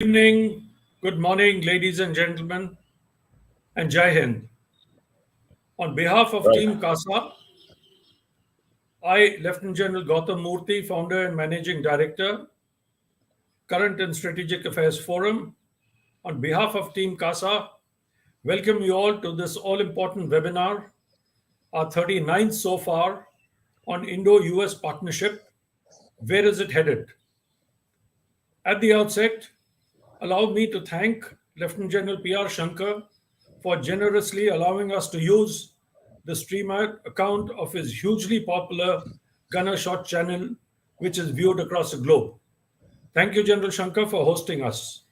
Evening, good morning, ladies and gentlemen, and Jai Hind. On behalf of Right. Team Casa, I, Lieutenant General Gautam Murthy, Founder and Managing Director, Current and Strategic Affairs Forum, on behalf of Team Casa, welcome you all to this all-important webinar, our 39th so far, on Indo-US partnership. Where is it headed? At the outset, allow me to thank Lieutenant General P.R. Shankar for generously allowing us to use the streamer account of his hugely popular Gunner Shot channel, which is viewed across the globe. Thank you, General Shankar, for hosting us.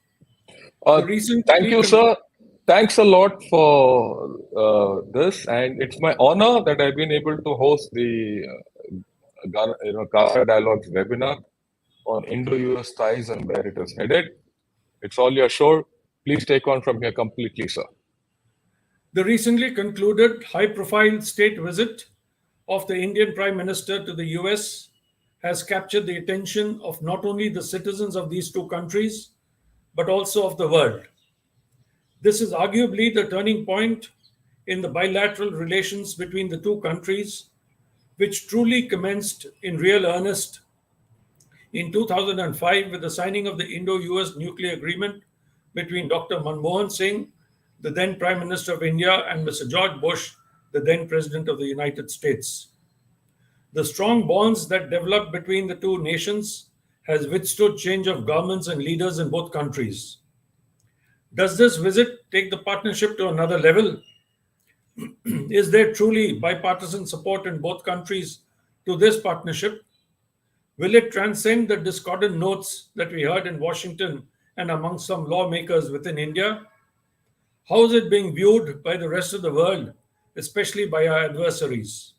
Uh, The Thank recently you, con- sir. Thanks a lot for this, and it's my honor that I've been able to host the Casa Dialogues webinar on Indo-US ties and where it is headed. It's all your show. Please take on from here completely, sir. the recently concluded high-profile state visit of the Indian Prime Minister to the US has captured the attention of not only the citizens of these two countries, but also of the world. This is arguably the turning point in the bilateral relations between the two countries, which truly commenced in real earnest in 2005 with the signing of the Indo-US nuclear agreement between Dr. Manmohan Singh, the then Prime Minister of India, and Mr. George Bush, the then President of the United States. The strong bonds that developed between the two nations has withstood change of governments and leaders in both countries. Does this visit take the partnership to another level? Is there truly bipartisan support in both countries to this partnership? Will it transcend the discordant notes that we heard in Washington and among some lawmakers within India? How is it being viewed by the rest of the world, especially by our adversaries?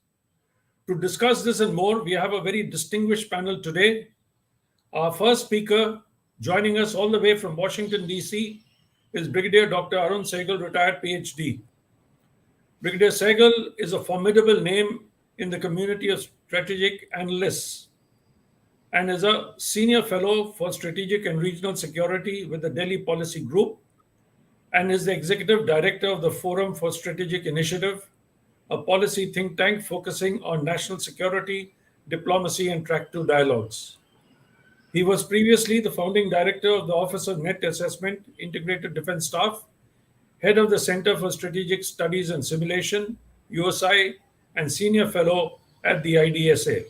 To discuss this and more, we have a very distinguished panel today. Our first speaker, joining us all the way from Washington, D.C., is Brigadier Dr. Arun Sehgal, retired PhD. Brigadier Sehgal is a formidable name in the community of strategic analysts and is a senior fellow for strategic and regional security with the Delhi Policy Group and is the executive director of the Forum for Strategic Initiative, a policy think tank focusing on national security, diplomacy, and track two dialogues. He was previously the founding director of the Office of Net Assessment, Integrated Defense Staff, head of the Center for Strategic Studies and Simulation, USI, and senior fellow at the IDSA.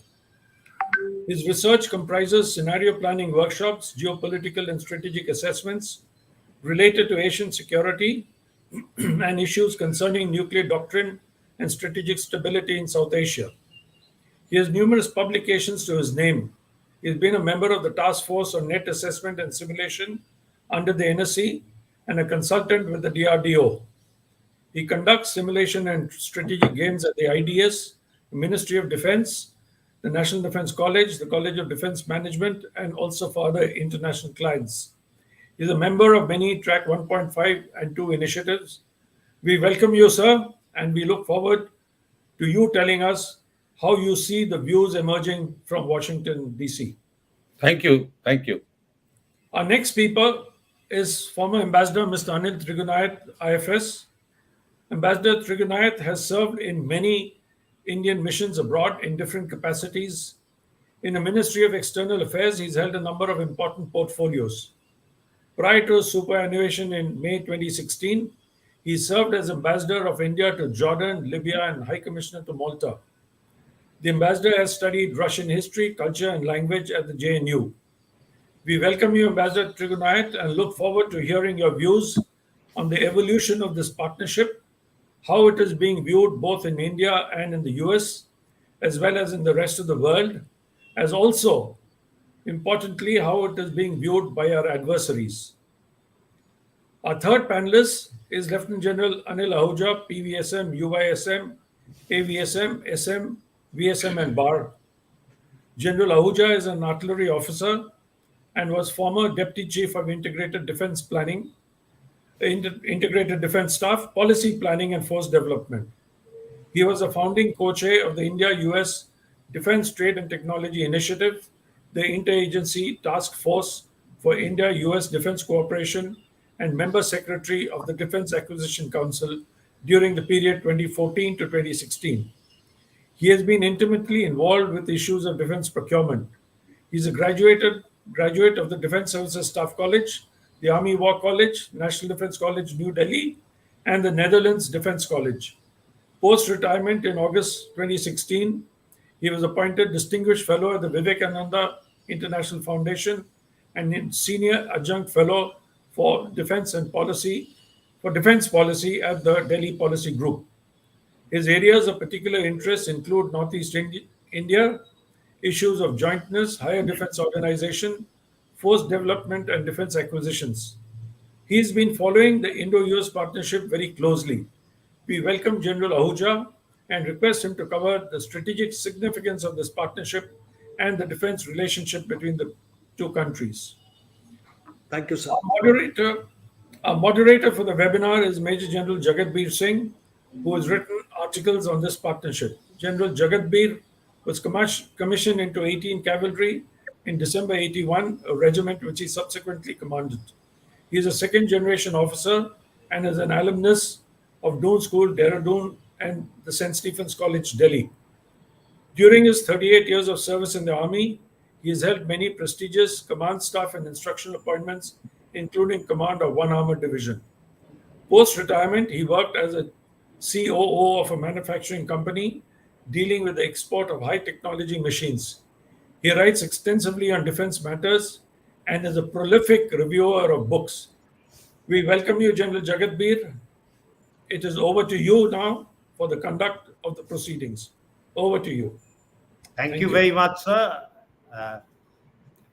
His research comprises scenario planning workshops, geopolitical and strategic assessments related to Asian security and issues concerning nuclear doctrine and strategic stability in South Asia. He has numerous publications to his name. He has been a member of the Task Force on Net Assessment and Simulation under the NSC and a consultant with the DRDO. He conducts simulation and strategic games at the IDS, the Ministry of Defense, the National Defense College, the College of Defense Management, and also for other international clients. He is a member of many Track 1.5 and 2 initiatives. We welcome you, sir, and we look forward to you telling us how you see the views emerging from Washington, D.C. Thank you. Thank you. Our next speaker is former Ambassador Mr. Anil Trigunayat, IFS. Ambassador Trigunayat has served in many Indian missions abroad in different capacities. In the Ministry of External Affairs, he's held a number of important portfolios. Prior to his superannuation in May 2016, he served as Ambassador of India to Jordan, Libya, and High Commissioner to Malta. The ambassador has studied Russian history, culture, and language at the JNU. We welcome you, Ambassador Trigunayat, and look forward to hearing your views on the evolution of this partnership, how it is being viewed both in India and in the US, as well as in the rest of the world, as also, importantly, how it is being viewed by our adversaries. Our third panelist is Lieutenant General Anil Ahuja, PVSM, UYSM, AVSM, SM, VSM, and BAR. General Ahuja is an artillery officer and was former Deputy Chief of Integrated Defense Planning, Integrated Defense Staff, Policy Planning and Force Development. He was a founding co-chair of the India-US Defense Trade and Technology Initiative, the Interagency Task Force for India-US Defense Cooperation and member secretary of the Defense Acquisition Council during the period 2014 to 2016. He has been intimately involved with issues of defense procurement. He is a graduate of the Defense Services Staff College, the Army War College, National Defense College, New Delhi, and the Netherlands Defense College. Post retirement in August 2016, he was appointed Distinguished Fellow at the Vivekananda International Foundation and Senior Adjunct Fellow for Defense Policy at the Delhi Policy Group. His areas of particular interest include Northeast India, issues of jointness, higher defense organization, force development, and defense acquisitions. He's been following the Indo-US partnership very closely. We welcome General Ahuja and request him to cover the strategic significance of this partnership and the defense relationship between the two countries. Thank you, sir. Our moderator for the webinar is Major General Jagatbir Singh, who has written articles on this partnership. General Jagatbir was commissioned into 18 Cavalry in December 81, a regiment which he subsequently commanded. He is a second generation officer and is an alumnus of Doon School, Dehradun, and the St. Stephen's College, Delhi. During his 38 years of service in the Army, he has held many prestigious command staff and instructional appointments, including command of one armored division. Post retirement, he worked as a COO of a manufacturing company dealing with the export of high technology machines. He writes extensively on defense matters and is a prolific reviewer of books. We welcome you, General Jagatbir. It is over to you now for the conduct of the proceedings. Over to you. Thank you very much, sir.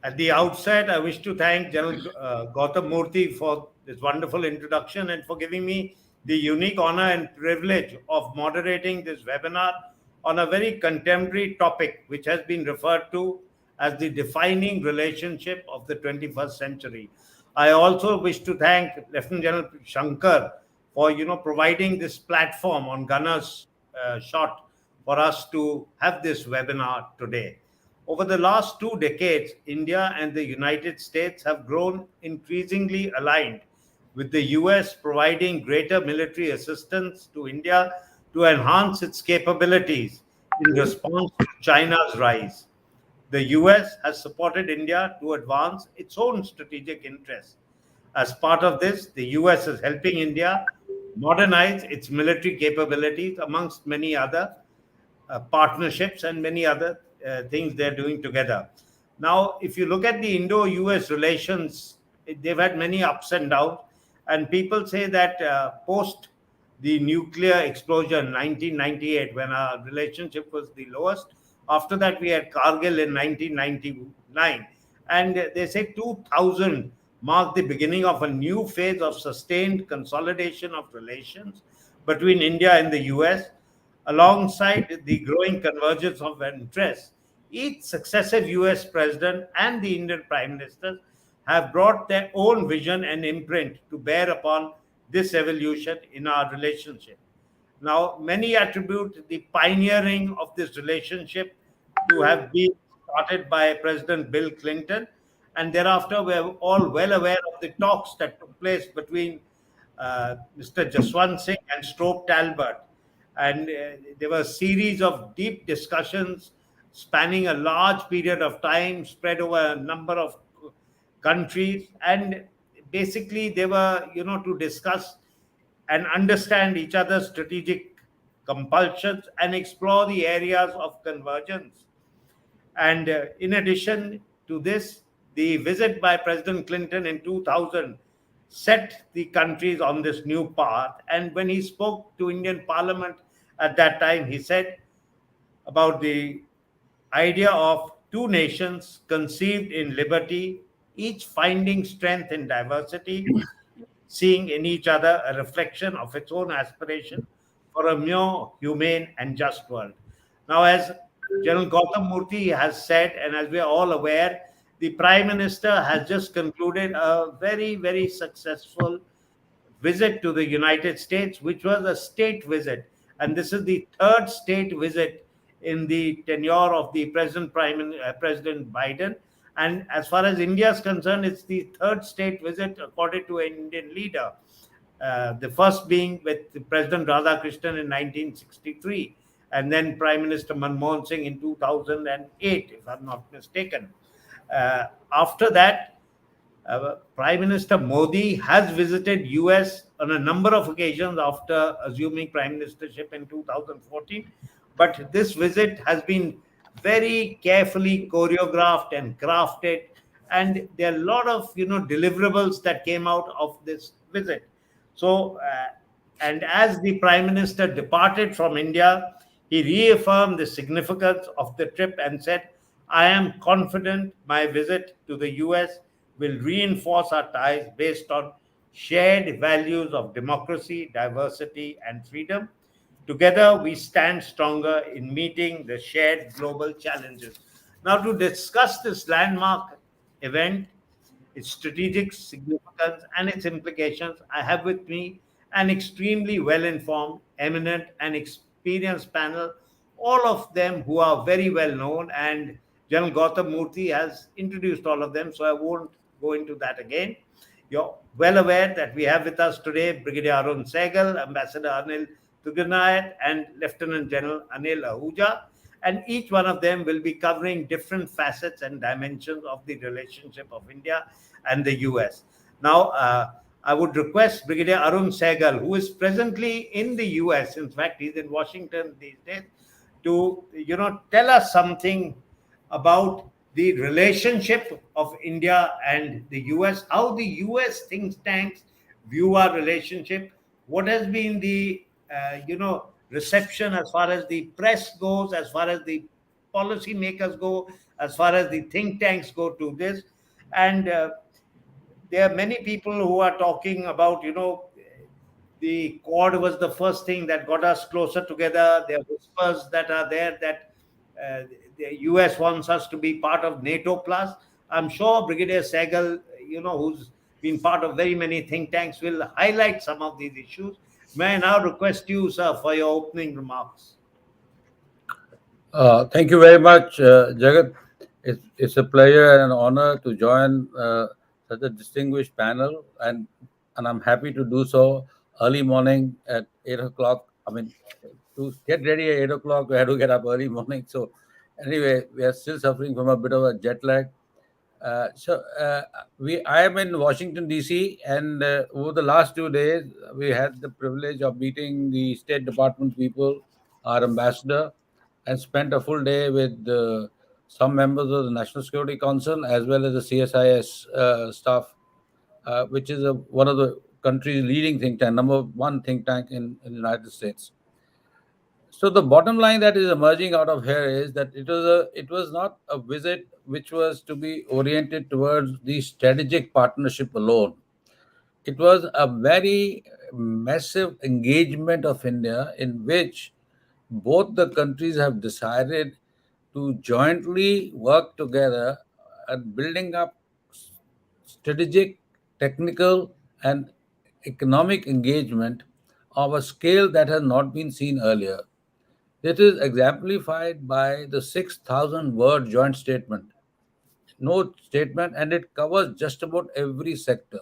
At the outset, I wish to thank General Gautam Murthy for this wonderful introduction and for giving me the unique honor and privilege of moderating this webinar on a very contemporary topic, which has been referred to as the defining relationship of the 21st century. I also wish to thank Lieutenant General Shankar for providing this platform on Gunner's Shot for us to have this webinar today. Over the last 2 decades, India and the United States have grown increasingly aligned, with the US providing greater military assistance to India to enhance its capabilities in response to China's rise. The US has supported India to advance its own strategic interests. As part of this, the US is helping India modernize its military capabilities, amongst many other partnerships and many other things they're doing together. Now, if you look at the Indo-US relations, they've had many ups and downs, and people say that post the nuclear explosion in 1998, when our relationship was the lowest, after that we had Kargil in 1999, and they say 2000 marked the beginning of a new phase of sustained consolidation of relations between India and the US, alongside the growing convergence of interests. Each successive US president and the Indian Prime Minister have brought their own vision and imprint to bear upon this evolution in our relationship. Now, many attribute the pioneering of this relationship to have been started by President Bill Clinton, and thereafter we're all well aware of the talks that took place between Mr. Jaswant Singh and Strobe Talbot. And there were a series of deep discussions spanning a large period of time, spread over a number of countries. And basically, they were, to discuss and understand each other's strategic compulsions and explore the areas of convergence. And in addition to this, the visit by President Clinton in 2000 set the countries on this new path. And when he spoke to Indian Parliament at that time, he said about the idea of two nations conceived in liberty, each finding strength in diversity, seeing in each other a reflection of its own aspiration for a more humane and just world. Now, as General Gautam Murthy has said, and as we are all aware, the Prime Minister has just concluded a very, very successful visit to the United States, which was a state visit. And this is the third state visit in the tenure of the President Biden. And as far as India is concerned, it's the third state visit according to an Indian leader. The first being with President Radhakrishnan in 1963, and then Prime Minister Manmohan Singh in 2008, if I'm not mistaken. After that, Prime Minister Modi has visited US on a number of occasions after assuming prime ministership in 2014. But this visit has been very carefully choreographed and crafted, and there are a lot of deliverables that came out of this visit. So, and as the prime minister departed from India, he reaffirmed the significance of the trip and said, "I am confident my visit to the US will reinforce our ties based on shared values of democracy, diversity, and freedom. Together, we stand stronger in meeting the shared global challenges." Now, to discuss this landmark event, its strategic significance, and its implications, I have with me an extremely well informed, eminent, and experienced panel, all of them who are very well known. And General Gautam Murthy has introduced all of them, so I won't go into that again. You're well aware that we have with us today Brigadier Arun Sehgal, Ambassador Anil Tugunayat, and Lieutenant General Anil Ahuja. And each one of them will be covering different facets and dimensions of the relationship of India and the US. Now, I would request Brigadier Arun Sehgal, who is presently in the US, in fact, he's in Washington these days, to tell us something about the relationship of India and the US, how the US think tanks view our relationship, what has been the reception as far as the press goes, as far as the policy makers go, as far as the think tanks go to this. And there are many people who are talking about, the Quad was the first thing that got us closer together. There are whispers that are there that the US wants us to be part of NATO plus. I'm sure Brigadier Sehgal, who's been part of very many think tanks, will highlight some of these issues. May I now request you, sir, for your opening remarks? Thank you very much, Jagat. It's a pleasure and an honor to join such a distinguished panel, and I'm happy to do so early morning at 8 o'clock. I mean, to get ready at 8 o'clock, we had to get up early morning. So anyway, we are still suffering from a bit of a jet lag. I am in Washington, D.C., and over the last 2 days, we had the privilege of meeting the State Department people, our ambassador, and spent a full day with some members of the National Security Council as well as the CSIS staff, which is one of the country's leading think tank, number one think tank in the United States. So the bottom line that is emerging out of here is that it was not a visit which was to be oriented towards the strategic partnership alone. It was a very massive engagement of India in which both the countries have decided to jointly work together and building up strategic, technical, and economic engagement of a scale that has not been seen earlier. This is exemplified by the 6,000-word joint statement. No statement, and it covers just about every sector: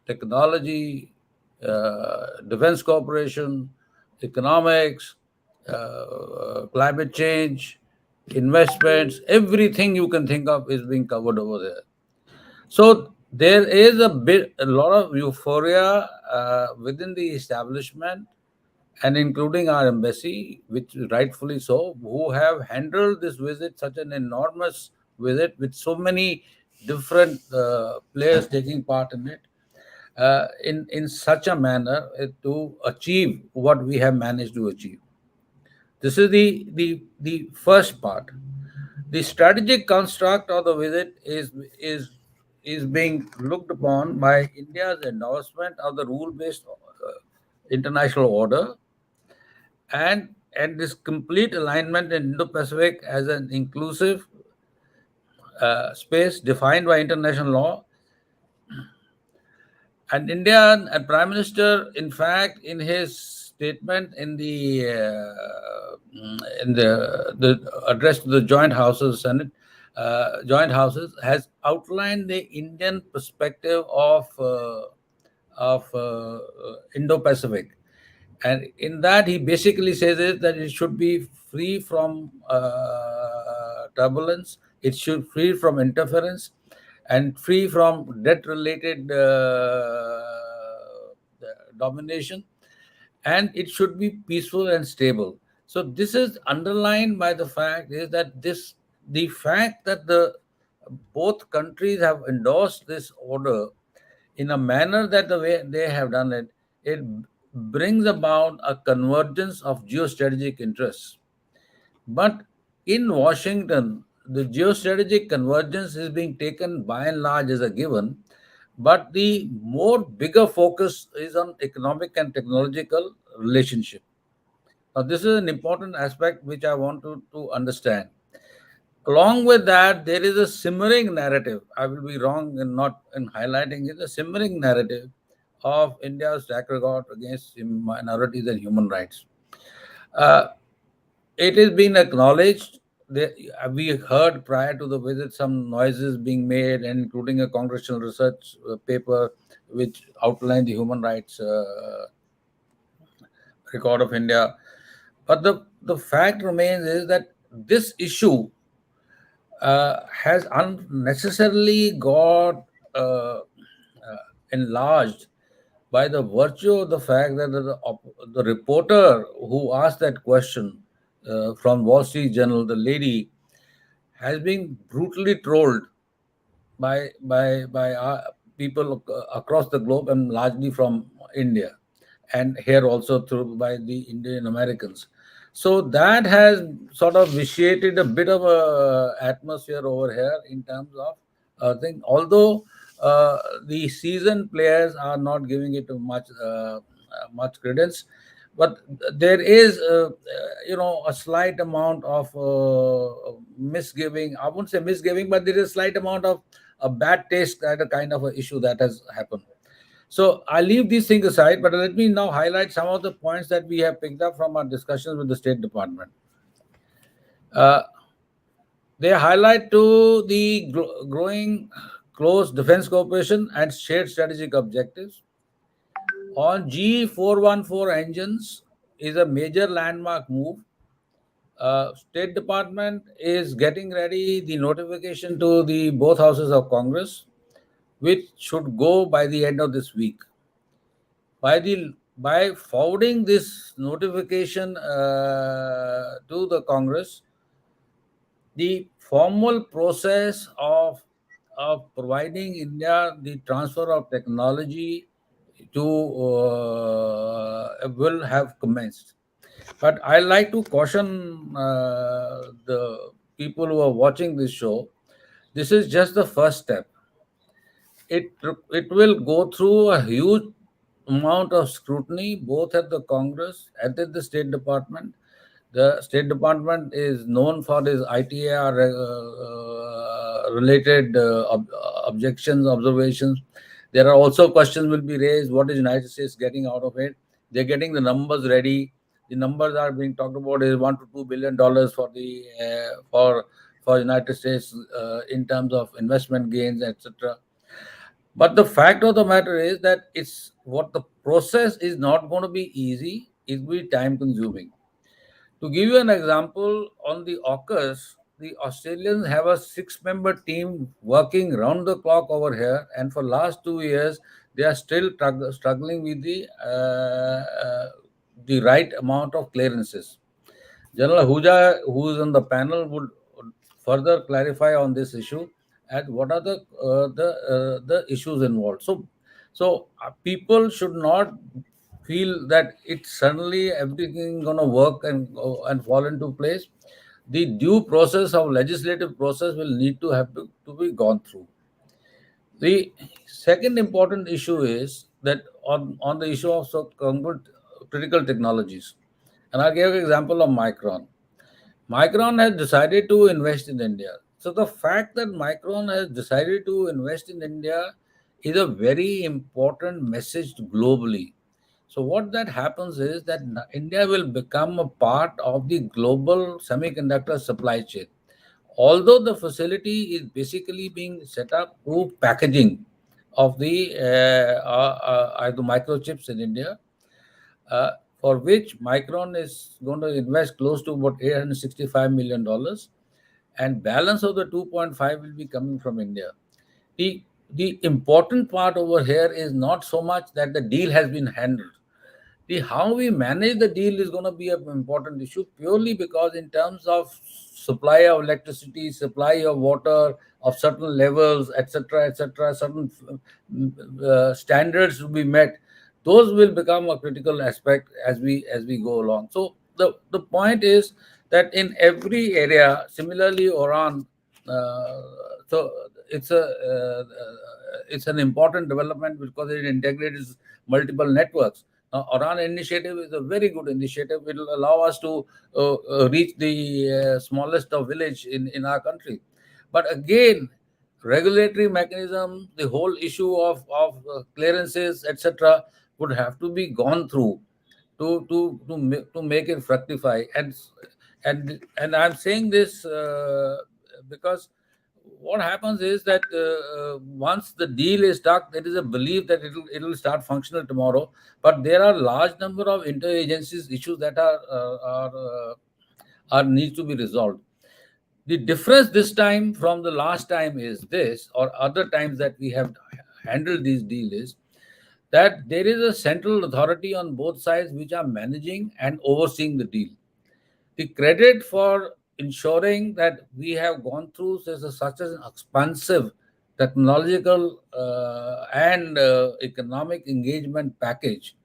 technology, defense cooperation, economics, climate change, investments. Everything you can think of is being covered over there. So there is a lot of euphoria within the establishment, and including our embassy, which rightfully so, who have handled this visit, such an enormous visit with so many different players taking part in it, in such a manner to achieve what we have managed to achieve. This is the first part. The strategic construct of the visit is being looked upon by India's endorsement of the rule-based international order, and this complete alignment in Indo-Pacific as an inclusive space defined by international law. And India and Prime Minister, in fact, in his statement in the address to the joint House of the Senate, joint houses, has outlined the Indian perspective of Indo-Pacific, and in that he basically says is that it should be free from turbulence, it should free from interference, and free from debt-related domination, and it should be peaceful and stable. So this is underlined by the fact is that the fact that the both countries have endorsed this order in a manner that the way they have done it, it brings about a convergence of geostrategic interests. But in Washington, the geostrategic convergence is being taken by and large as a given, but the more bigger focus is on economic and technological relationship. Now, this is an important aspect which I want to understand. Along with that, there is a simmering narrative. I will be wrong in not in highlighting it. A simmering narrative of India's track record against minorities and human rights. It is being acknowledged. We heard prior to the visit some noises being made, including a congressional research paper which outlined the human rights record of India. But the fact remains is that this issue has unnecessarily got enlarged by the virtue of the fact that the reporter who asked that question from Wall Street Journal, the lady, has been brutally trolled by people across the globe and largely from India, and here also through by the Indian Americans. So that has sort of vitiated a bit of a atmosphere over here in terms of thing. Although the seasoned players are not giving it much credence, but there is a slight amount of misgiving. I wouldn't say misgiving, but there is a slight amount of a bad taste, that a kind of an issue that has happened. So I leave these things aside, but let me now highlight some of the points that we have picked up from our discussions with the State Department. They highlight to the growing close defense cooperation and shared strategic objectives. On G414 engines is a major landmark move. State Department is getting ready the notification to the both houses of Congress, which should go by the end of this week. By forwarding this notification to the Congress, the formal process of providing India the transfer of technology to will have commenced. But I like to caution the people who are watching this show. This is just the first step. It will go through a huge amount of scrutiny, both at the Congress and at the State Department. The State Department is known for its ITAR related objections, observations. There are also questions will be raised. What is United States getting out of it? They're getting the numbers ready. The numbers are being talked about is $1 to $2 billion for the for United States in terms of investment gains, etc. But the fact of the matter is that it's what the process is not going to be easy. It will be time consuming. To give you an example, on the AUKUS, the Australians have a 6-member team working round the clock over here, and for last 2 years they are still struggling with the right amount of clearances. General Ahuja, who is on the panel, would further clarify on this issue and what are the issues involved. So people should not feel that it's suddenly everything going to work and fall into place. The due process of legislative process will need to have to be gone through. The second important issue is that on the issue of critical technologies, and I'll give an example of Micron. Micron has decided to invest in India. So the fact that Micron has decided to invest in India is a very important message globally. So what that happens is that India will become a part of the global semiconductor supply chain. although the facility is basically being set up to packaging of the microchips in India, uh, for which Micron is going to invest close to about $865 million, and balance of the 2.5 will be coming from India. The, the important part over here is not so much that the deal has been handled. The how we manage the deal is going to be an important issue, purely because in terms of supply of electricity, supply of water of certain levels, etc., certain standards to be met, those will become a critical aspect as we go along. So the point is that in every area, similarly Oran, uh, so it's a it's an important development because it integrates multiple networks. Oran initiative is a very good initiative. It will allow us to reach the smallest of village in our country. But again, regulatory mechanism, the whole issue of clearances, etc., would have to be gone through to make it fructify. And I'm saying this because what happens is that once the deal is stuck, there is a belief that it'll start functional tomorrow. But there are large number of interagencies issues that are need to be resolved. The difference this time from the last time is this, or other times that we have handled these deals, is that there is a central authority on both sides which are managing and overseeing the deal. The credit for ensuring that we have gone through such an expansive technological and economic engagement package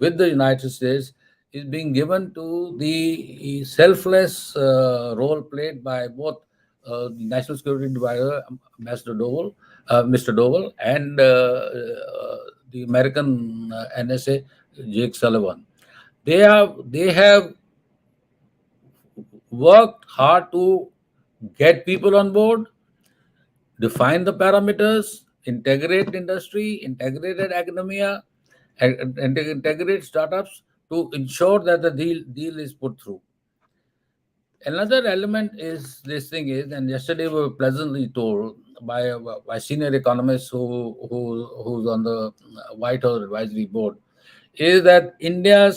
with the United States is being given to the selfless role played by both the National Security Advisor, Mr. Doval, and the American NSA, Jake Sullivan. They have worked hard to get people on board, define the parameters, integrate industry, integrated academia, and integrate startups to ensure that the deal is put through. Another element is this thing is, and yesterday we were pleasantly told by senior economists who's on the White House Advisory Board, is that India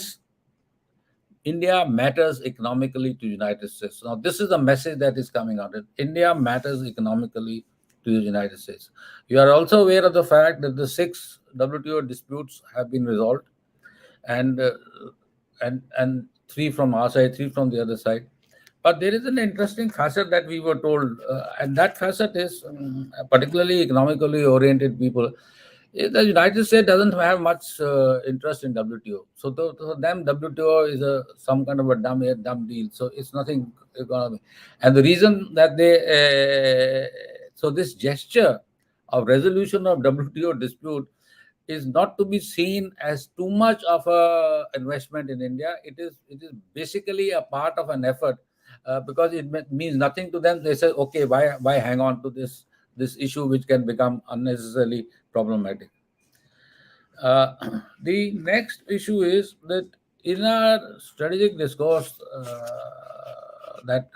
matters economically to the United States. Now, this is a message that is coming out. India matters economically to the United States. You are also aware of the fact that the 6 WTO disputes have been resolved, and and 3 from our side, 3 from the other side. But there is an interesting facet that we were told, and that facet is particularly economically oriented people. The United States doesn't have much interest in WTO. So to them, WTO is some kind of a dumb deal. So it's nothing economic. And the reason that so this gesture of resolution of WTO dispute is not to be seen as too much of a investment in India. It is basically a part of an effort because it means nothing to them. They say, okay, why hang on to this issue which can become unnecessarily problematic. The next issue is that in our strategic discourse that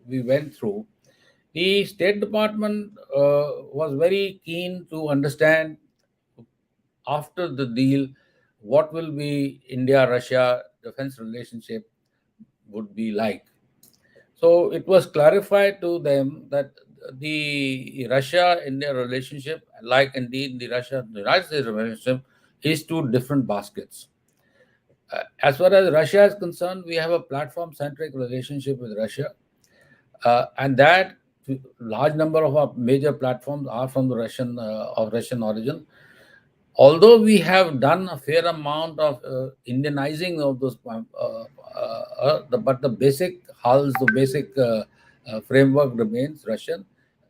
we went through, the State Department was very keen to understand after the deal what will be India-Russia defense relationship would be like. So it was clarified to them that the Russia-India relationship, like indeed the Russia-United States relationship, is two different baskets. As far as Russia is concerned, we have a platform-centric relationship with Russia, and that large number of our major platforms are from the Russian origin. Although we have done a fair amount of Indianizing of those, but the basic hulls, the basic framework remains Russian.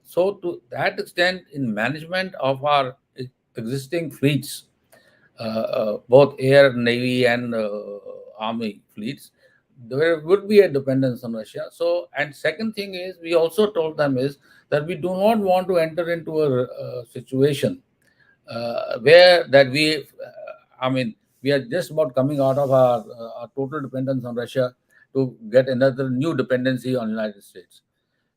So to that extent, in management of our existing fleets, both air, navy, and army fleets, there would be a dependence on Russia. So, and second thing is, we also told them is that we do not want to enter into a situation where that we are just about coming out of our total dependence on Russia to get another new dependency on United States.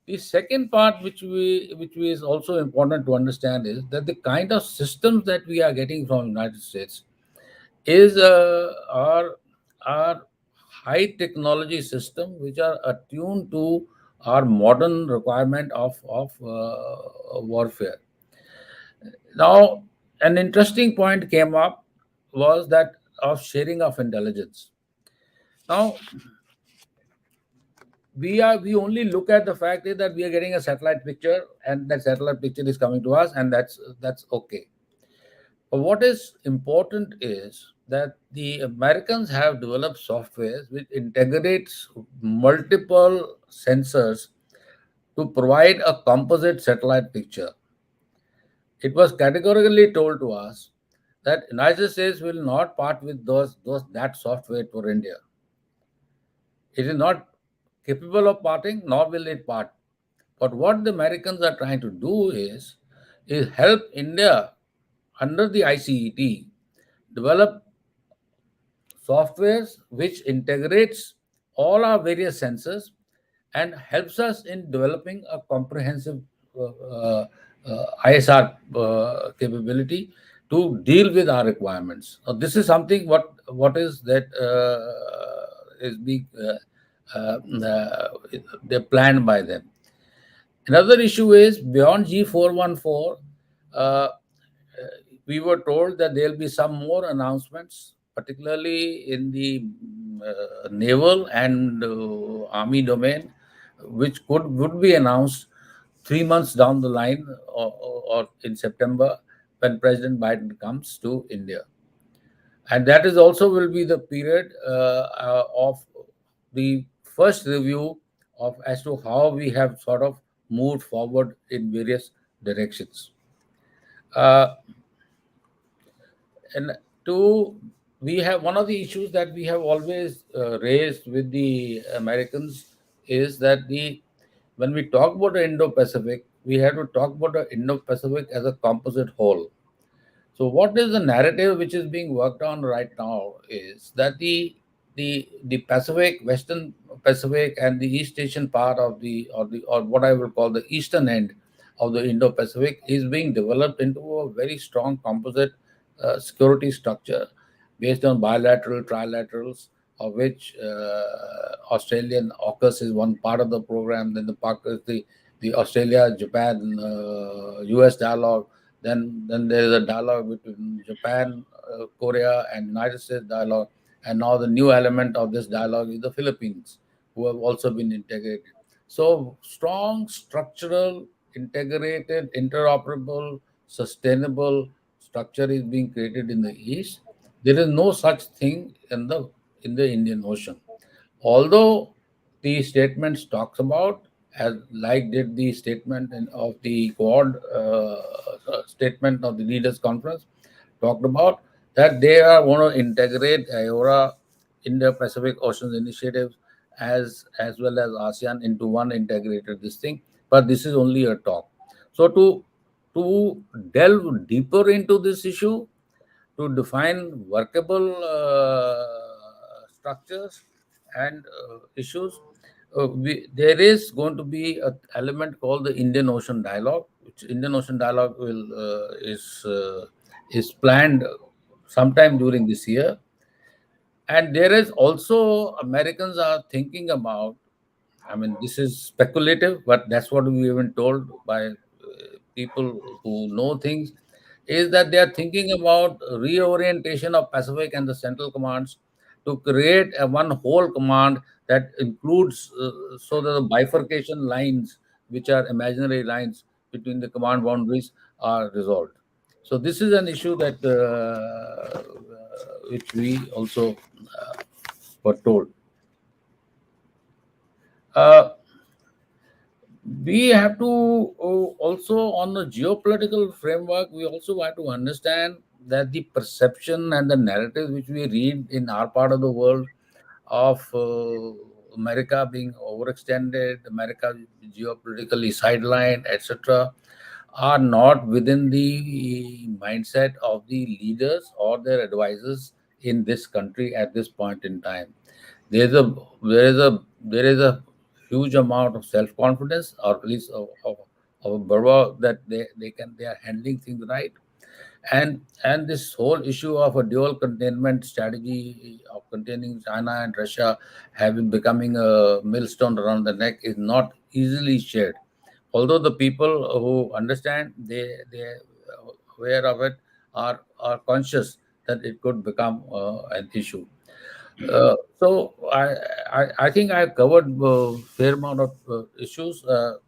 The second part, which is also important to understand, is that the kind of systems that we are getting from United States is our high technology system, which are attuned to our modern requirement of warfare. Now, an interesting point came up was that of sharing of intelligence. Now, we only look at the fact is that we are getting a satellite picture, and that satellite picture is coming to us, and that's okay. But what is important is that the Americans have developed softwares which integrates multiple sensors to provide a composite satellite picture. It was categorically told to us that United States will not part with those that software for India. It is not capable of parting, nor will it part. But what the Americans are trying to do is help India under the ICET develop softwares which integrates all our various sensors and helps us in developing a comprehensive ISR capability to deal with our requirements. So this is something what is that is being they're planned by them. Another issue is beyond G414. We were told that there will be some more announcements, particularly in the naval and army domain, which would be announced 3 months down the line, or in September, when President Biden comes to India. And that is also will be the period of the first review of as to how we have sort of moved forward in various directions. And we have one of the issues that we have always raised with the Americans is that when we talk about the Indo-Pacific, we have to talk about the Indo-Pacific as a composite whole. So what is the narrative which is being worked on right now is that the Pacific, Western Pacific, and the East Asian part of or what I will call the eastern end of the Indo-Pacific is being developed into a very strong composite security structure based on bilateral, trilaterals, of which Australian AUKUS is one part of the program. Then the Australia, Japan, US dialogue. Then there is a dialogue between Japan, Korea, and United States dialogue. And now the new element of this dialogue is the Philippines, who have also been integrated. So strong, structural, integrated, interoperable, sustainable structure is being created in the East. There is no such thing in the Indian Ocean. Although the statements talks about, as like did the statement of the Quad statement of the Leaders Conference, talked about that they are going to integrate IORA, Indo-Pacific Oceans Initiative, as well as ASEAN into one integrated this thing. But this is only a talk. So to delve deeper into this issue, to define workable structures and issues, there is going to be an element called the Indian Ocean Dialogue, which Indian Ocean Dialogue is planned sometime during this year. And there is also Americans are thinking about, I mean, this is speculative, but that's what we have been told by people who know things, is that they are thinking about reorientation of Pacific and the central commands to create a one whole command that includes, so that the bifurcation lines, which are imaginary lines between the command boundaries, are resolved. So this is an issue that which we also were told. We have to also, on the geopolitical framework, we also have to understand that the perception and the narrative which we read in our part of the world of America being overextended, America geopolitically sidelined, etc., are not within the mindset of the leaders or their advisors in this country at this point in time. There is a huge amount of self-confidence, or at least of a bravado that they are handling things right. And this whole issue of a dual containment strategy of containing China and Russia having becoming a millstone around the neck is not easily shared. Although the people who understand, they are aware of it, are conscious that it could become an issue. So I think I've covered a fair amount of issues.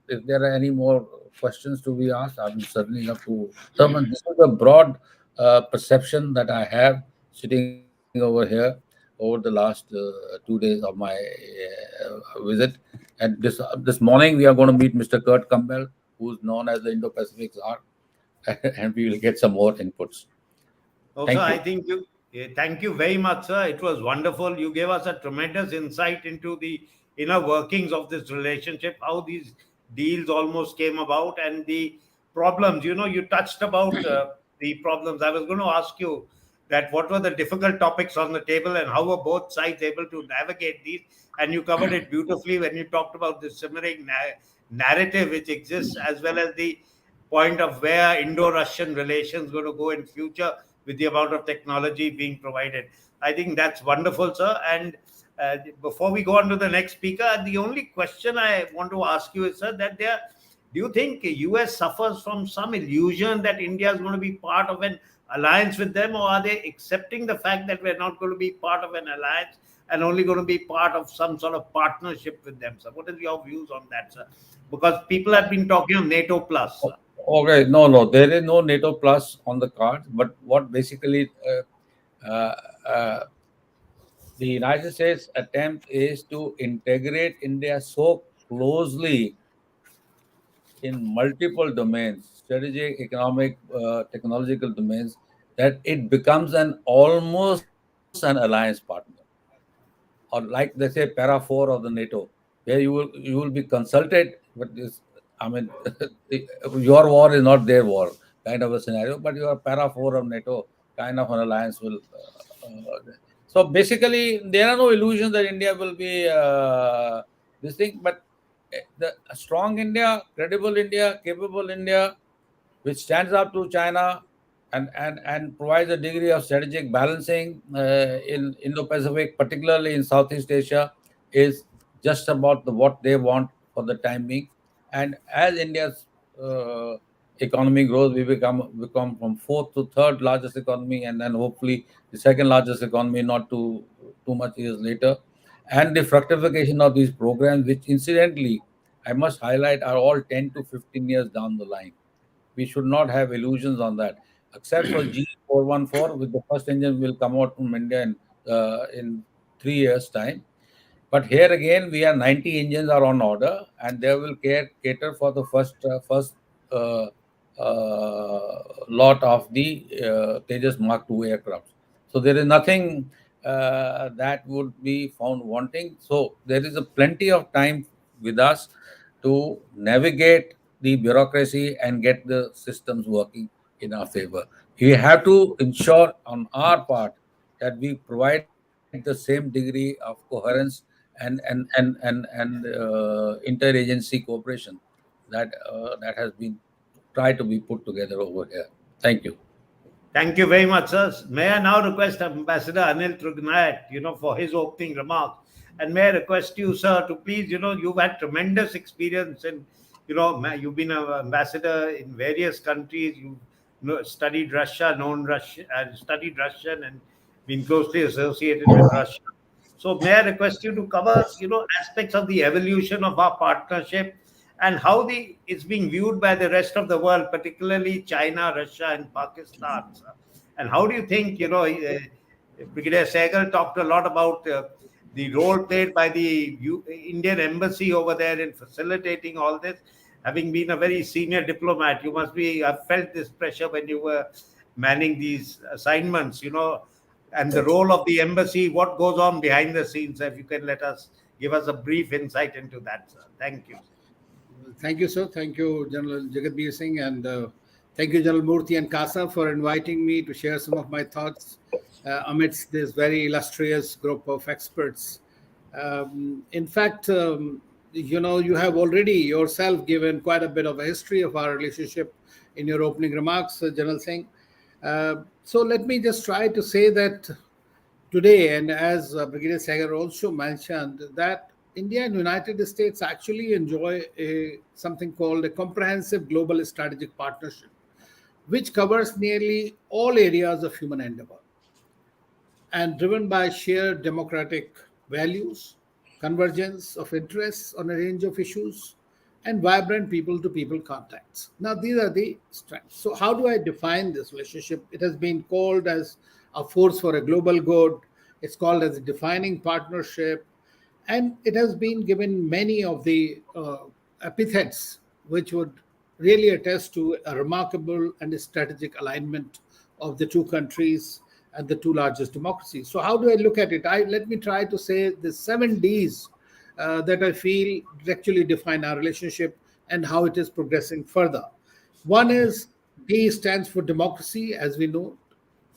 If there are any more questions to be asked, I will certainly love to. Someone, this is a broad perception that I have sitting over here over the last 2 days of my visit. And this morning we are going to meet Mr. Kurt Campbell, who's known as the Indo-Pacific Czar, and we will get some more inputs. Also, Thank I you. think thank you very much, sir. It was wonderful. You gave us a tremendous insight into the inner workings of this relationship, how these deals almost came about, and the problems. You touched about the problems. I was going to ask you that what were the difficult topics on the table and how were both sides able to navigate these, and you covered it beautifully when you talked about the simmering narrative which exists, as well as the point of where Indo-Russian relations going to go in future with the amount of technology being provided. I think that's wonderful, sir. And before we go on to the next speaker, the only question I want to ask you is, sir, that do you think US suffers from some illusion that India is going to be part of an alliance with them, or are they accepting the fact that we're not going to be part of an alliance and only going to be part of some sort of partnership with them, sir? What is your views on that, sir? Because people have been talking of NATO plus, sir. Okay, no, there is no NATO plus on the cards. But what basically uh, uh, the United States attempt is to integrate India so closely in multiple domains, strategic, economic, technological domains, that it becomes an almost an alliance partner, or like they say para 4 of the NATO, where you will be consulted, but this, I mean, your war is not their war, kind of a scenario, but you are para 4 of NATO, kind of an alliance will. So basically, there are no illusions that India will be this thing, but the a strong India, credible India, capable India, which stands up to China and provides a degree of strategic balancing in Indo-Pacific, particularly in Southeast Asia, is just about what they want for the time being. And as India's uh, economy grows, we become from fourth to third largest economy, and then hopefully the second largest economy not too much years later. And the fructification of these programs, which incidentally I must highlight, are all 10 to 15 years down the line. We should not have illusions on that. Except for G414, with the first engine will come out from India in 3 years' time. But here again, we are 90 engines are on order, and they will cater for the first uh, lot of the Tejas Mark II aircraft. So there is nothing that would be found wanting. So there is a plenty of time with us to navigate the bureaucracy and get the systems working in our favor. We have to ensure on our part that we provide the same degree of coherence and interagency cooperation that has been tried to be put together over here. Thank you. Thank you very much, sir. May I now request Ambassador Anil Trugnayat, for his opening remarks. And may I request you, sir, to please, you've had tremendous experience in, you've been an ambassador in various countries. You've studied Russia, studied Russian, and been closely associated with Russia. So may I request you to cover, aspects of the evolution of our partnership and how it's being viewed by the rest of the world, particularly China, Russia, and Pakistan, sir. And how do you think, Brigadier Sehgal talked a lot about the role played by the Indian embassy over there in facilitating all this. Having been a very senior diplomat, you must have felt this pressure when you were manning these assignments, and the role of the embassy, what goes on behind the scenes. If you can give us a brief insight into that, sir. Thank you. Thank you, sir. Thank you, General Jagatbir Singh, and thank you, General Murthy and Casa, for inviting me to share some of my thoughts amidst this very illustrious group of experts. In fact, you have already yourself given quite a bit of a history of our relationship in your opening remarks, General Singh. So let me just try to say that today, and as Brigadier Sagar also mentioned, that India and United States actually enjoy something called a comprehensive global strategic partnership, which covers nearly all areas of human endeavor and driven by shared democratic values, convergence of interests on a range of issues, and vibrant people to people contacts. Now, these are the strengths. So, how do I define this relationship? It has been called as a force for a global good, it's called as a defining partnership, and it has been given many of the epithets which would really attest to a remarkable and strategic alignment of the two countries and the two largest democracies. So, how do I look at it? Let me try to say the 7 Ds that I feel actually define our relationship and how it is progressing further. One is D stands for democracy, as we know.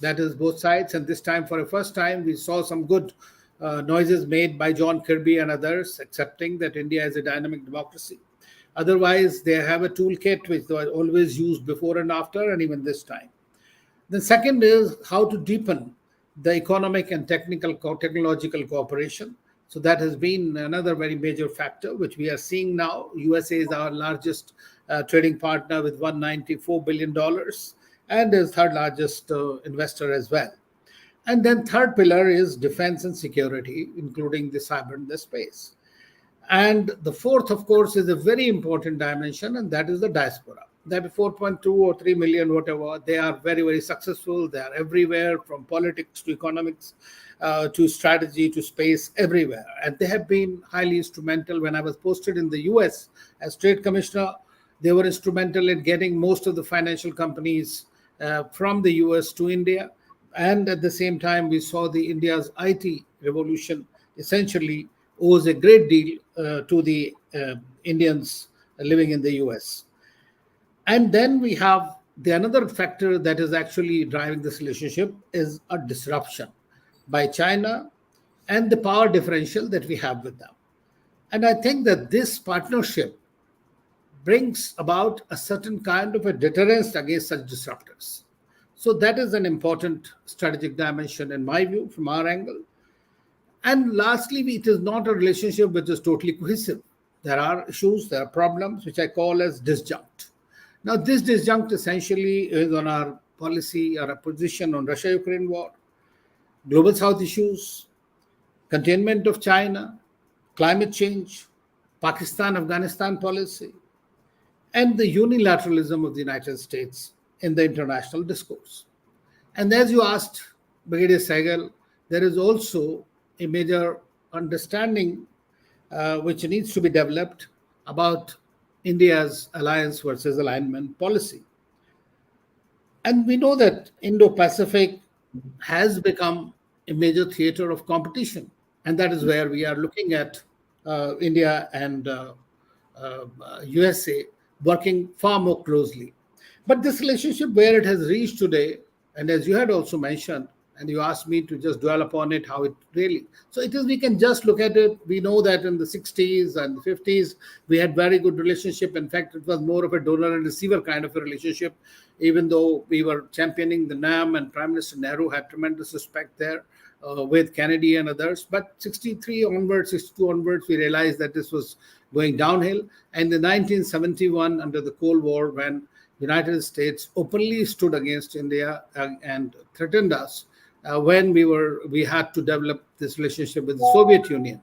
That is both sides. And this time, for the first time, we saw some good noises made by John Kirby and others, accepting that India is a dynamic democracy. Otherwise, they have a toolkit which they are always used before and after, and even this time. The second is how to deepen the economic and technological cooperation. So that has been another very major factor, which we are seeing now. USA is our largest trading partner with $194 billion and is third largest investor as well. And then third pillar is defense and security, including the cyber and the space. And the fourth, of course, is a very important dimension, and that is the diaspora. That 4.2 or 3 million, whatever, they are very, very successful. They are everywhere, from politics to economics to strategy to space, everywhere. And they have been highly instrumental. When I was posted in the US as Trade Commissioner, they were instrumental in getting most of the financial companies from the US to India. And at the same time, we saw the India's IT revolution essentially owes a great deal to the Indians living in the US. And then we have the another factor that is actually driving this relationship is a disruption by China and the power differential that we have with them. And I think that this partnership brings about a certain kind of a deterrence against such disruptors. So that is an important strategic dimension in my view from our angle. And lastly, it is not a relationship which is totally cohesive. There are issues, there are problems, which I call as disjunct. Now, this disjunct essentially is on our policy or a position on Russia-Ukraine war, global South issues, containment of China, climate change, Pakistan-Afghanistan policy, and the unilateralism of the United States in the international discourse. And as you asked, Brigadier Sehgal, there is also a major understanding which needs to be developed about India's alliance versus alignment policy. And we know that Indo-Pacific has become a major theater of competition. And that is where we are looking at India and USA working far more closely. But this relationship where it has reached today, and as you had also mentioned, and you asked me to just dwell upon it, how it really. So it is, we can just look at it. We know that in the 60s and the 50s, we had very good relationship. In fact, it was more of a donor and receiver kind of a relationship, even though we were championing the NAM and Prime Minister Nehru had tremendous respect there with Kennedy and others. But 63 onwards, 62 onwards, we realized that this was going downhill. And in 1971, under the Cold War, when United States openly stood against India and threatened us, when we had to develop this relationship with the Soviet Union.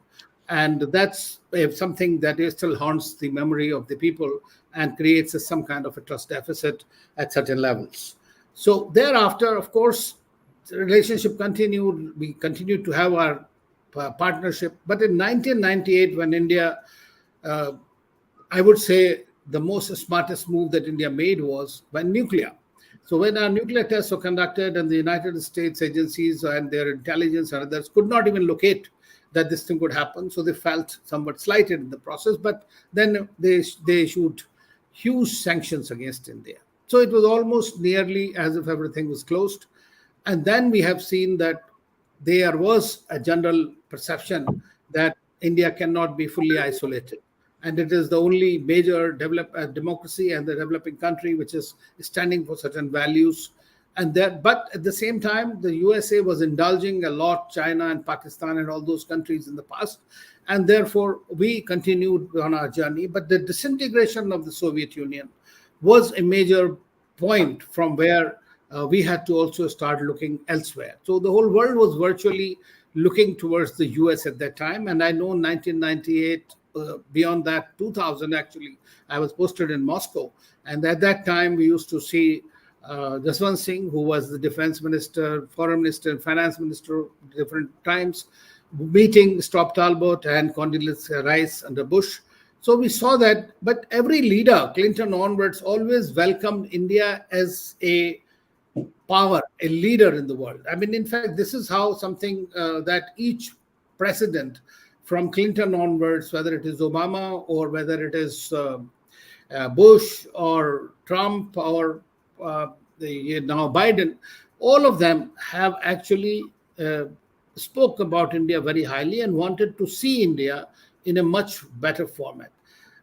And that's something that still haunts the memory of the people and creates some kind of a trust deficit at certain levels. So thereafter, of course, the relationship continued. We continued to have our partnership. But in 1998, when India, I would say the most smartest move that India made was by nuclear. So when our nuclear tests were conducted and the United States agencies and their intelligence and others could not even locate that this thing could happen, so they felt somewhat slighted in the process, but then they issued huge sanctions against India. So it was almost nearly as if everything was closed. And then we have seen that there was a general perception that India cannot be fully isolated. and it is the only major democracy and the developing country which is standing for certain values. And that, but at the same time, the USA was indulging a lot China and Pakistan and all those countries in the past, and therefore we continued on our journey. But the disintegration of the Soviet Union was a major point from where we had to also start looking elsewhere. So the whole world was virtually looking towards the US at that time. And I know 1998, beyond that, 2000 actually, I was posted in Moscow. And at that time, we used to see Jaswant Singh, who was the defense minister, foreign minister, and finance minister at different times, meeting Stop Talbot and Condoleezza Rice under Bush. So we saw that, but every leader, Clinton onwards, always welcomed India as a power, a leader in the world. I mean, in fact, this is how something that each president from Clinton onwards, whether it is Obama or whether it is Bush or Trump or now Biden, all of them have actually spoke about India very highly and wanted to see India in a much better format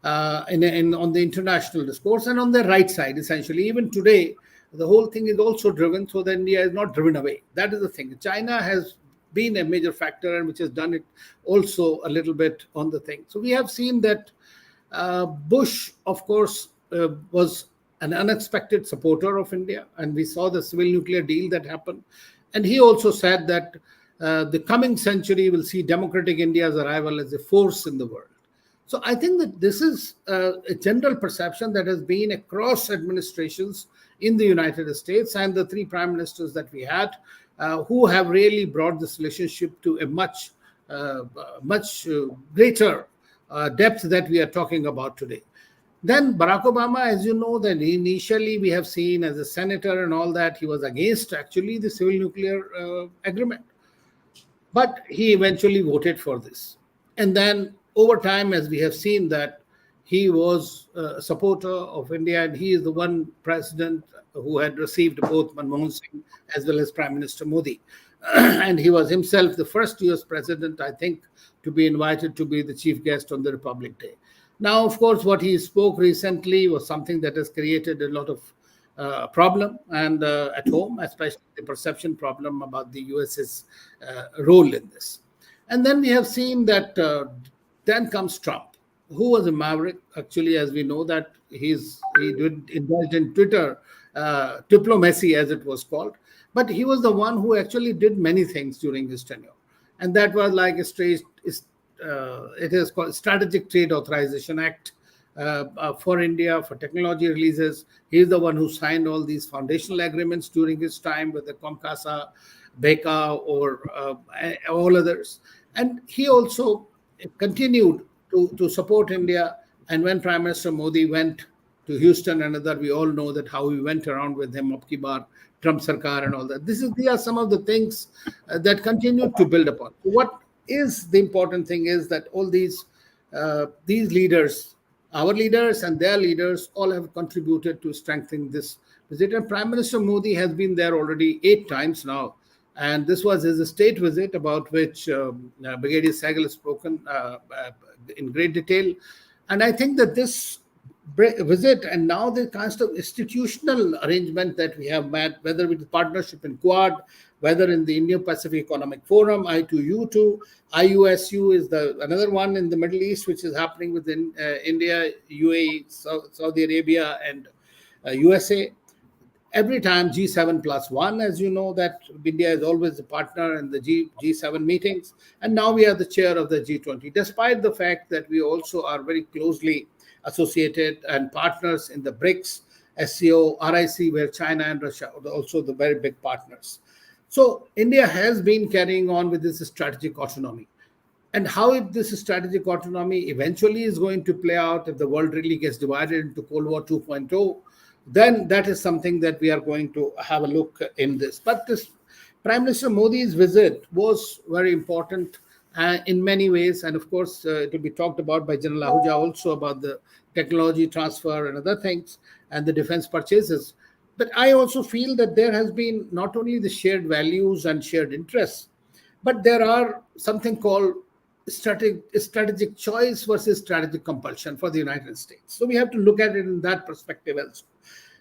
on the international discourse and on the right side, essentially. Even today, the whole thing is also driven so that India is not driven away. That is the thing. China has been a major factor and which has done it also a little bit on the thing. So we have seen that Bush, of course, was an unexpected supporter of India, and we saw the civil nuclear deal that happened. And he also said that the coming century will see democratic India's arrival as a force in the world. So I think that this is a general perception that has been across administrations in the United States and the three prime ministers that we had, who have really brought this relationship to a much greater depth that we are talking about today. Then Barack Obama, as you know, that initially we have seen as a senator and all that, he was against actually the civil nuclear agreement. But he eventually voted for this. And then over time, as we have seen that he was a supporter of India, and he is the one president who had received both Manmohan Singh as well as Prime Minister Modi. And he was himself the first US president, I think, to be invited to be the chief guest on the Republic Day. Now, of course, what he spoke recently was something that has created a lot of problem and at home, especially the perception problem about the US's role in this. And then we have seen that then comes Trump, who was a maverick, actually, as we know that he did indulge in Twitter diplomacy, as it was called. But he was the one who actually did many things during his tenure. And that was like it is called Strategic Trade Authorization Act for India, for technology releases. He is the one who signed all these foundational agreements during his time with the Casa, Beka, or all others. And he also continued to support India. And when Prime Minister Modi went to Houston and other, we all know that how he went around with him, Ab Ki Baar, Trump Sarkar and all that. These are some of the things that continued to build upon. What is the important thing is that all these leaders, our leaders and their leaders, all have contributed to strengthening this visit. And Prime Minister Modi has been there already 8 times now. And this was his state visit, about which Brigadier Sehgal has spoken in great detail. And I think that this visit and now the kind of institutional arrangement that we have made, whether with the partnership in Quad, whether in the Indo-Pacific Economic Forum, I2U2, IUSU is another one in the Middle East, which is happening within India, UAE, Saudi Arabia, and USA. Every time G7+1, as you know, that India is always a partner in the G7 meetings. And now we are the chair of the G20, despite the fact that we also are very closely associated and partners in the BRICS, SCO, RIC, where China and Russia are also the very big partners. So India has been carrying on with this strategic autonomy. And how this strategic autonomy eventually is going to play out if the world really gets divided into Cold War 2.0, then that is something that we are going to have a look in this. But this Prime Minister Modi's visit was very important in many ways. And of course, it will be talked about by General Ahuja also about the technology transfer and other things and the defense purchases. But I also feel that there has been not only the shared values and shared interests, but there are something called strategic choice versus strategic compulsion for the United States. So we have to look at it in that perspective also.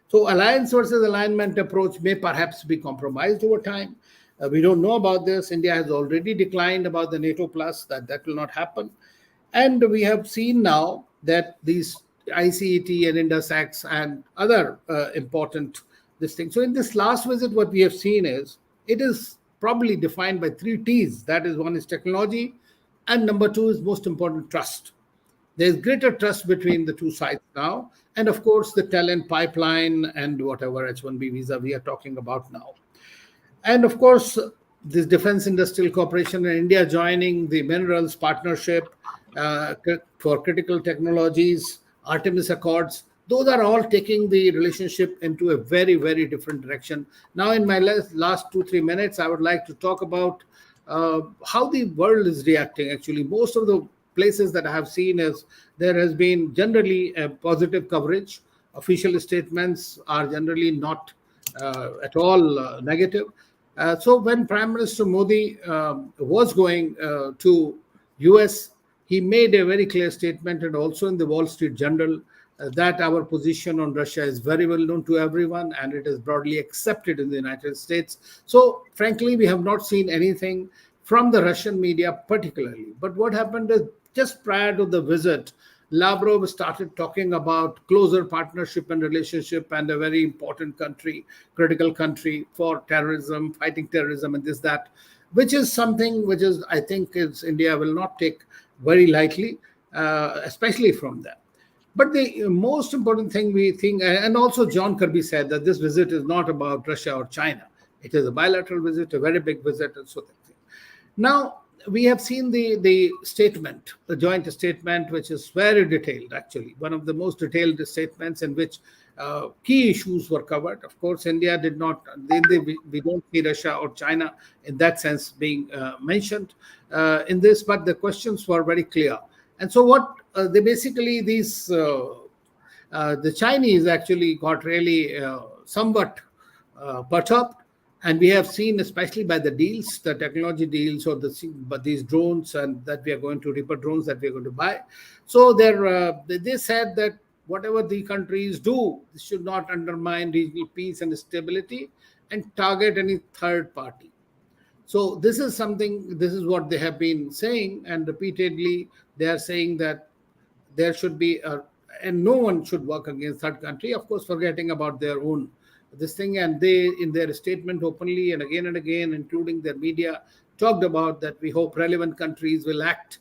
So alliance versus alignment approach may perhaps be compromised over time. We don't know about this. India has already declined about the NATO plus, that will not happen. And we have seen now that these ICET and Indus-X and other important this thing. So in this last visit, what we have seen is it is probably defined by three T's. That is, one is technology, and number two is most important, trust. There's greater trust between the two sides now. And of course, the talent pipeline and whatever H-1B visa we are talking about now. And of course, this Defense Industrial Cooperation and India joining the Minerals Partnership for Critical Technologies, Artemis Accords, those are all taking the relationship into a very, very different direction. Now, in my last 2-3 minutes, I would like to talk about how the world is reacting. Actually, most of the places that I have seen is there has been generally a positive coverage. Official statements are generally not at all negative. So when Prime Minister Modi was going to US, he made a very clear statement, and also in the Wall Street Journal, that our position on Russia is very well known to everyone, and it is broadly accepted in the United States. So frankly, we have not seen anything from the Russian media particularly. But what happened is, just prior to the visit, Lavrov started talking about closer partnership and relationship and a very important country, critical country for terrorism, fighting terrorism and this, that, which is something which is, I think, is India will not take very lightly, especially from them. But the most important thing we think, and also John Kirby said that this visit is not about Russia or China. It is a bilateral visit, a very big visit, and so that thing. Now, we have seen the statement, the joint statement, which is very detailed, actually, one of the most detailed statements in which key issues were covered. Of course, India did not, we don't see Russia or China in that sense being mentioned in this, but the questions were very clear. And so what they basically, these, the Chinese actually got really somewhat perturbed. And we have seen, especially by the deals, the technology deals, or these drones, and that we are going to Reaper drones that we are going to buy. So they said that whatever the countries do, this should not undermine regional peace and stability and target any third party. So this is something, this is what they have been saying, and repeatedly they are saying that there should be, and no one should work against third country, of course, forgetting about their own this thing. And they, in their statement openly and again, including their media, talked about that we hope relevant countries will act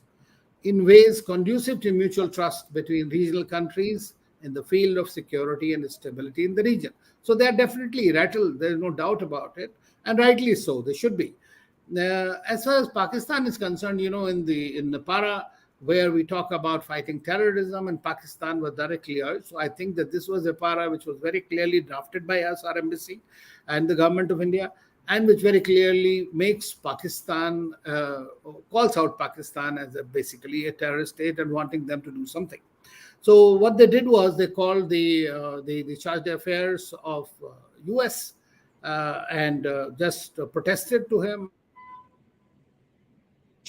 in ways conducive to mutual trust between regional countries in the field of security and stability in the region. So they are definitely rattled. There is no doubt about it, and rightly so. They should be. As far as Pakistan is concerned, you know, in the para where we talk about fighting terrorism, and Pakistan was very clear. So I think that this was a para which was very clearly drafted by us, our embassy, and the government of India, and which very clearly makes Pakistan, calls out Pakistan as basically a terrorist state and wanting them to do something. So what they did was they called the charge d'affaires of US and just protested to him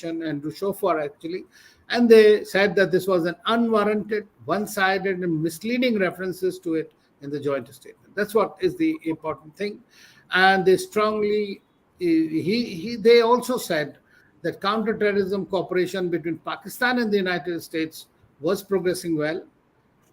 and to show for actually. And they said that this was an unwarranted, one-sided and misleading references to it in the joint statement. That's what is the important thing. And they strongly, they also said that counterterrorism cooperation between Pakistan and the United States was progressing well,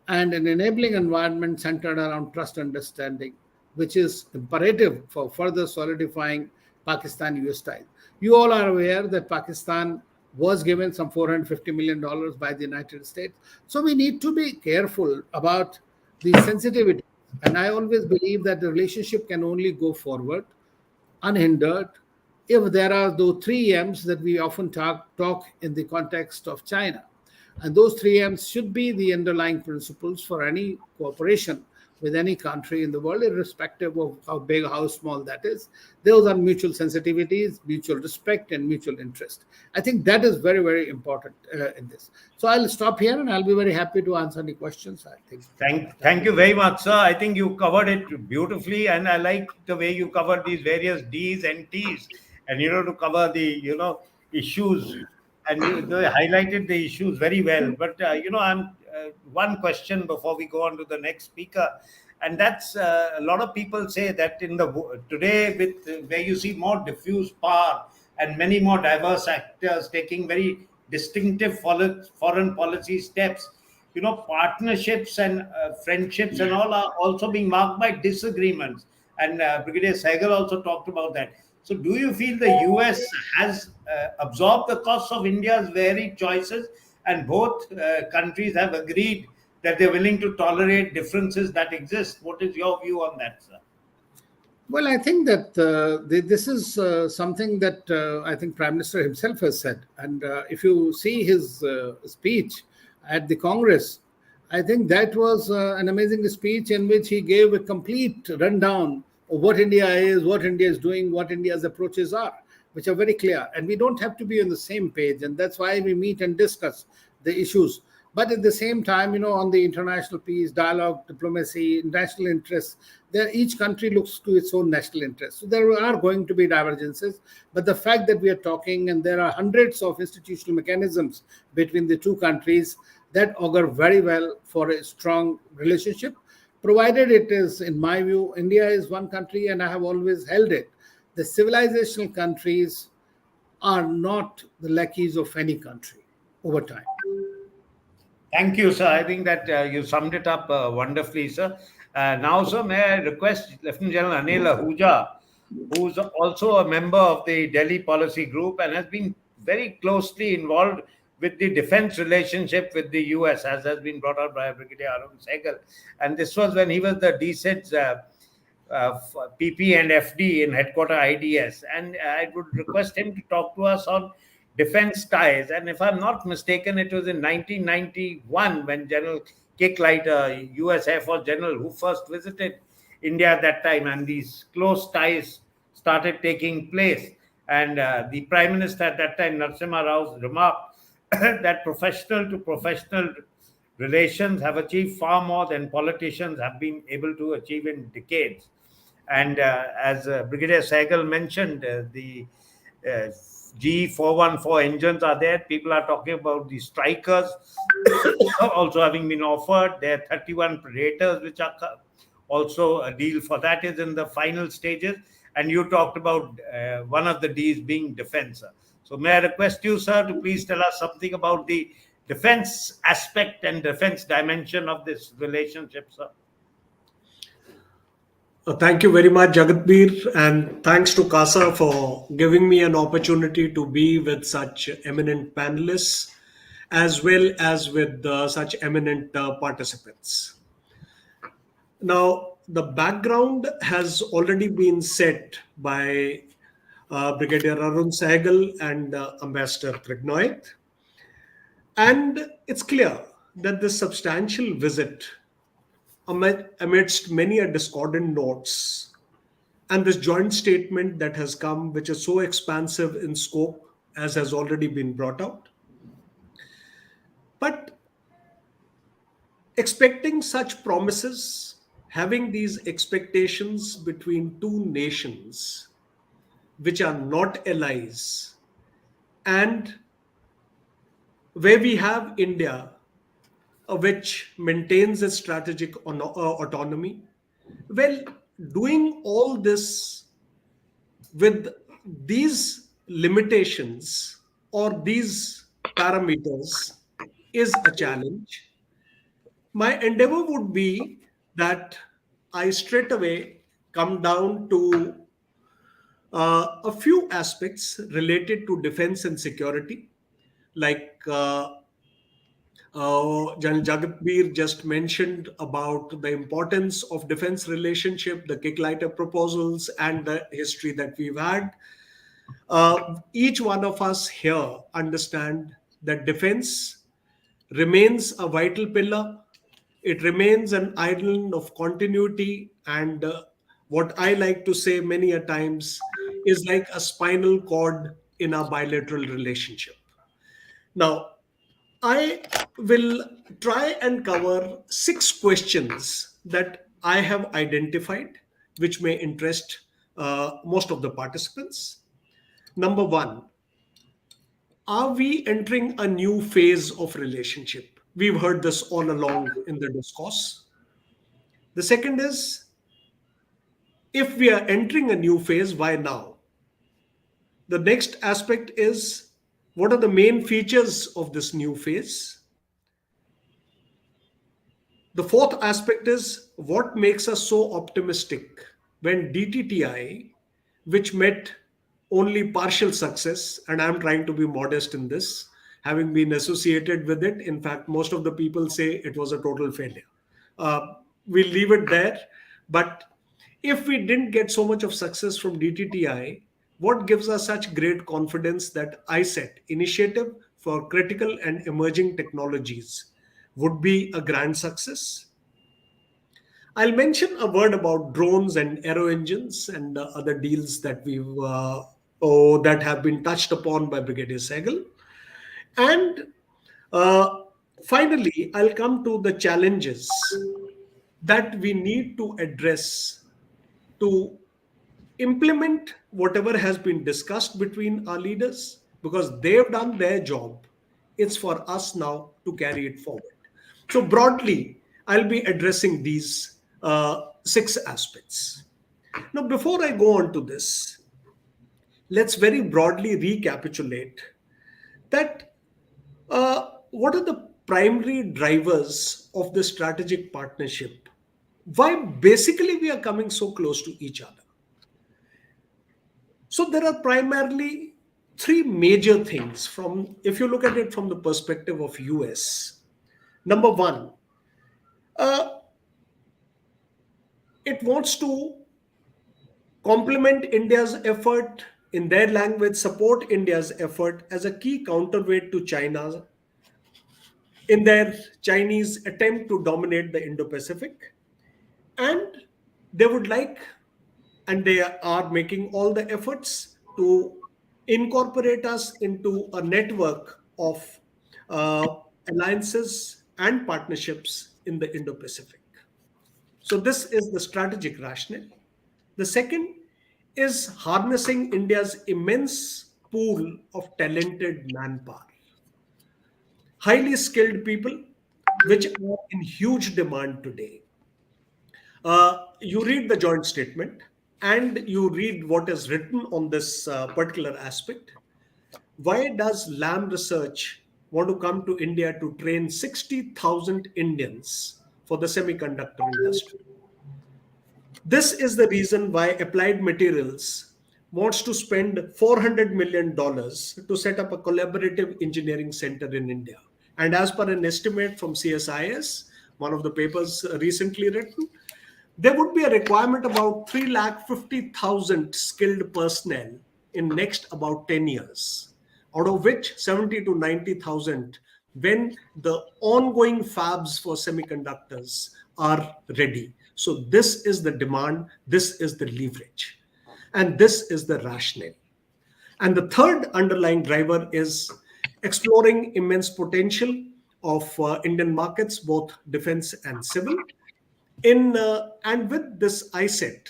and an enabling environment centered around trust understanding, which is imperative for further solidifying Pakistan-US ties. You all are aware that Pakistan was given some $450 million by the United States. So we need to be careful about the sensitivity. And I always believe that the relationship can only go forward unhindered if there are those three M's that we often talk in the context of China. And those three M's should be the underlying principles for any cooperation with any country in the world, irrespective of how big or how small that is. Those are mutual sensitivities, mutual respect, and mutual interest. I think that is very, very important in this. So I'll stop here, and I'll be very happy to answer any questions. I think. Thank you very much, sir. I think you covered it beautifully, and I like the way you covered these various D's and T's, and to cover the issues and they highlighted the issues very well. But I'm one question before we go on to the next speaker, and that's a lot of people say that in the today with where you see more diffuse power and many more diverse actors taking very distinctive foreign policy steps, partnerships and friendships and all are also being marked by disagreements. And Brigadier Sehgal also talked about that. So, do you feel the US has absorbed the costs of India's varied choices, and both countries have agreed that they're willing to tolerate differences that exist? What is your view on that, sir? Well, I think that this is something that I think Prime Minister himself has said. And if you see his speech at the Congress, I think that was an amazing speech in which he gave a complete rundown of what India is, what India is doing, what India's approaches are, which are very clear. And we don't have to be on the same page. And that's why we meet and discuss the issues. But at the same time, on the international peace, dialogue, diplomacy, national interests, there each country looks to its own national interests. So there are going to be divergences. But the fact that we are talking and there are hundreds of institutional mechanisms between the two countries that augur very well for a strong relationship, provided it is, in my view, India is one country, and I have always held it. The civilizational countries are not the lackeys of any country over time. Thank you, sir. I think that you summed it up wonderfully, sir. Now, sir, may I request Lieutenant General Anil Ahuja, who's also a member of the Delhi Policy Group and has been very closely involved with the defense relationship with the US, as has been brought out by Brigadier Arun Sehgal. And this was when he was the DSID's PP and FD in headquarter IDS. And I would request him to talk to us on defense ties. And if I'm not mistaken, it was in 1991 when General Kicklighter, US Air Force General, who first visited India at that time, and these close ties started taking place. And the Prime Minister at that time, Narasimha Rao's remarked that professional to professional relations have achieved far more than politicians have been able to achieve in decades. And as Brigadier Sehgal mentioned, the G414 engines are there. People are talking about the Strikers also having been offered. There are 31 Predators, which are also a deal for that is in the final stages. And you talked about one of the Ds being defense. So may I request you, sir, to please tell us something about the defense aspect and defense dimension of this relationship, sir? Thank you very much, Jagatbir, and thanks to Casa for giving me an opportunity to be with such eminent panelists as well as with such eminent participants. Now, the background has already been set by Brigadier Arun Sehgal and Ambassador Trignoit, and it's clear that this substantial visit amidst many a discordant notes and this joint statement that has come, which is so expansive in scope, as has already been brought out. But expecting such promises, having these expectations between two nations which are not allies, and where we have India, which maintains its strategic autonomy. Well, doing all this with these limitations or these parameters is a challenge. My endeavor would be that I straight away come down to a few aspects related to defense and security, like General Jagatbir just mentioned about the importance of defense relationship, the Kicklighter proposals, and the history that we've had. Each one of us here understand that defense remains a vital pillar. It remains an island of continuity, and what I like to say many a times is like a spinal cord in a bilateral relationship. Now, I will try and cover 6 questions that I have identified, which may interest most of the participants. Number 1, are we entering a new phase of relationship? We've heard this all along in the discourse. The second is, if we are entering a new phase, why now? The next aspect is, what are the main features of this new phase? The fourth aspect is, what makes us so optimistic when DTTI, which met only partial success, and I'm trying to be modest in this, having been associated with it. In fact, most of the people say it was a total failure. We'll leave it there. But if we didn't get so much of success from DTTI, what gives us such great confidence that ISET, Initiative for Critical and Emerging Technologies, would be a grand success? I'll mention a word about drones and aero engines and other deals that that have been touched upon by Brigadier Sehgal. And uh, finally, I'll come to the challenges that we need to address to implement whatever has been discussed between our leaders, because they've done their job. It's for us now to carry it forward. So, broadly, I'll be addressing these six aspects. Now, before I go on to this, let's very broadly recapitulate that what are the primary drivers of the strategic partnership? Why basically we are coming so close to each other? So there are primarily three major things from, if you look at it from the perspective of US. Number one, uh, it wants to complement India's effort, in their language, support India's effort as a key counterweight to China in their Chinese attempt to dominate the Indo-Pacific. And they would like, and they are making all the efforts to incorporate us into a network of uh, alliances and partnerships in the Indo-Pacific. So this is the strategic rationale. The second is harnessing India's immense pool of talented manpower, highly skilled people, which are in huge demand today. You read the joint statement and you read what is written on this particular aspect. Why does Lam Research want to come to India to train 60,000 Indians for the semiconductor industry? This is the reason why Applied Materials wants to spend $400 million to set up a collaborative engineering center in India. And as per an estimate from CSIS, one of the papers recently written, there would be a requirement about 350,000 skilled personnel in next about 10 years, out of which 70 to 90,000 when the ongoing fabs for semiconductors are ready. So this is the demand, this is the leverage, and this is the rationale. And the third underlying driver is exploring immense potential of Indian markets, both defense and civil. And with this ISET,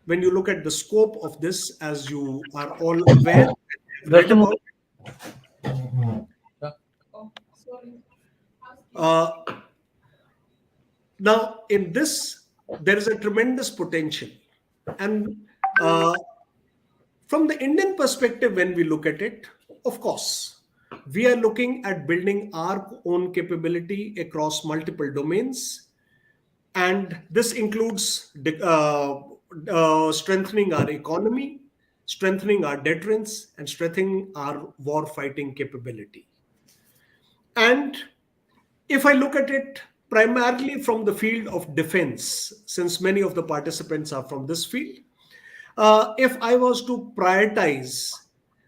when you look at the scope of this, as you are all aware, read about, now in this there is a tremendous potential, and from the Indian perspective, when we look at it, of course, we are looking at building our own capability across multiple domains. And this includes strengthening our economy, strengthening our deterrence, and strengthening our war fighting capability. And if I look at it primarily from the field of defense, since many of the participants are from this field, if I was to prioritize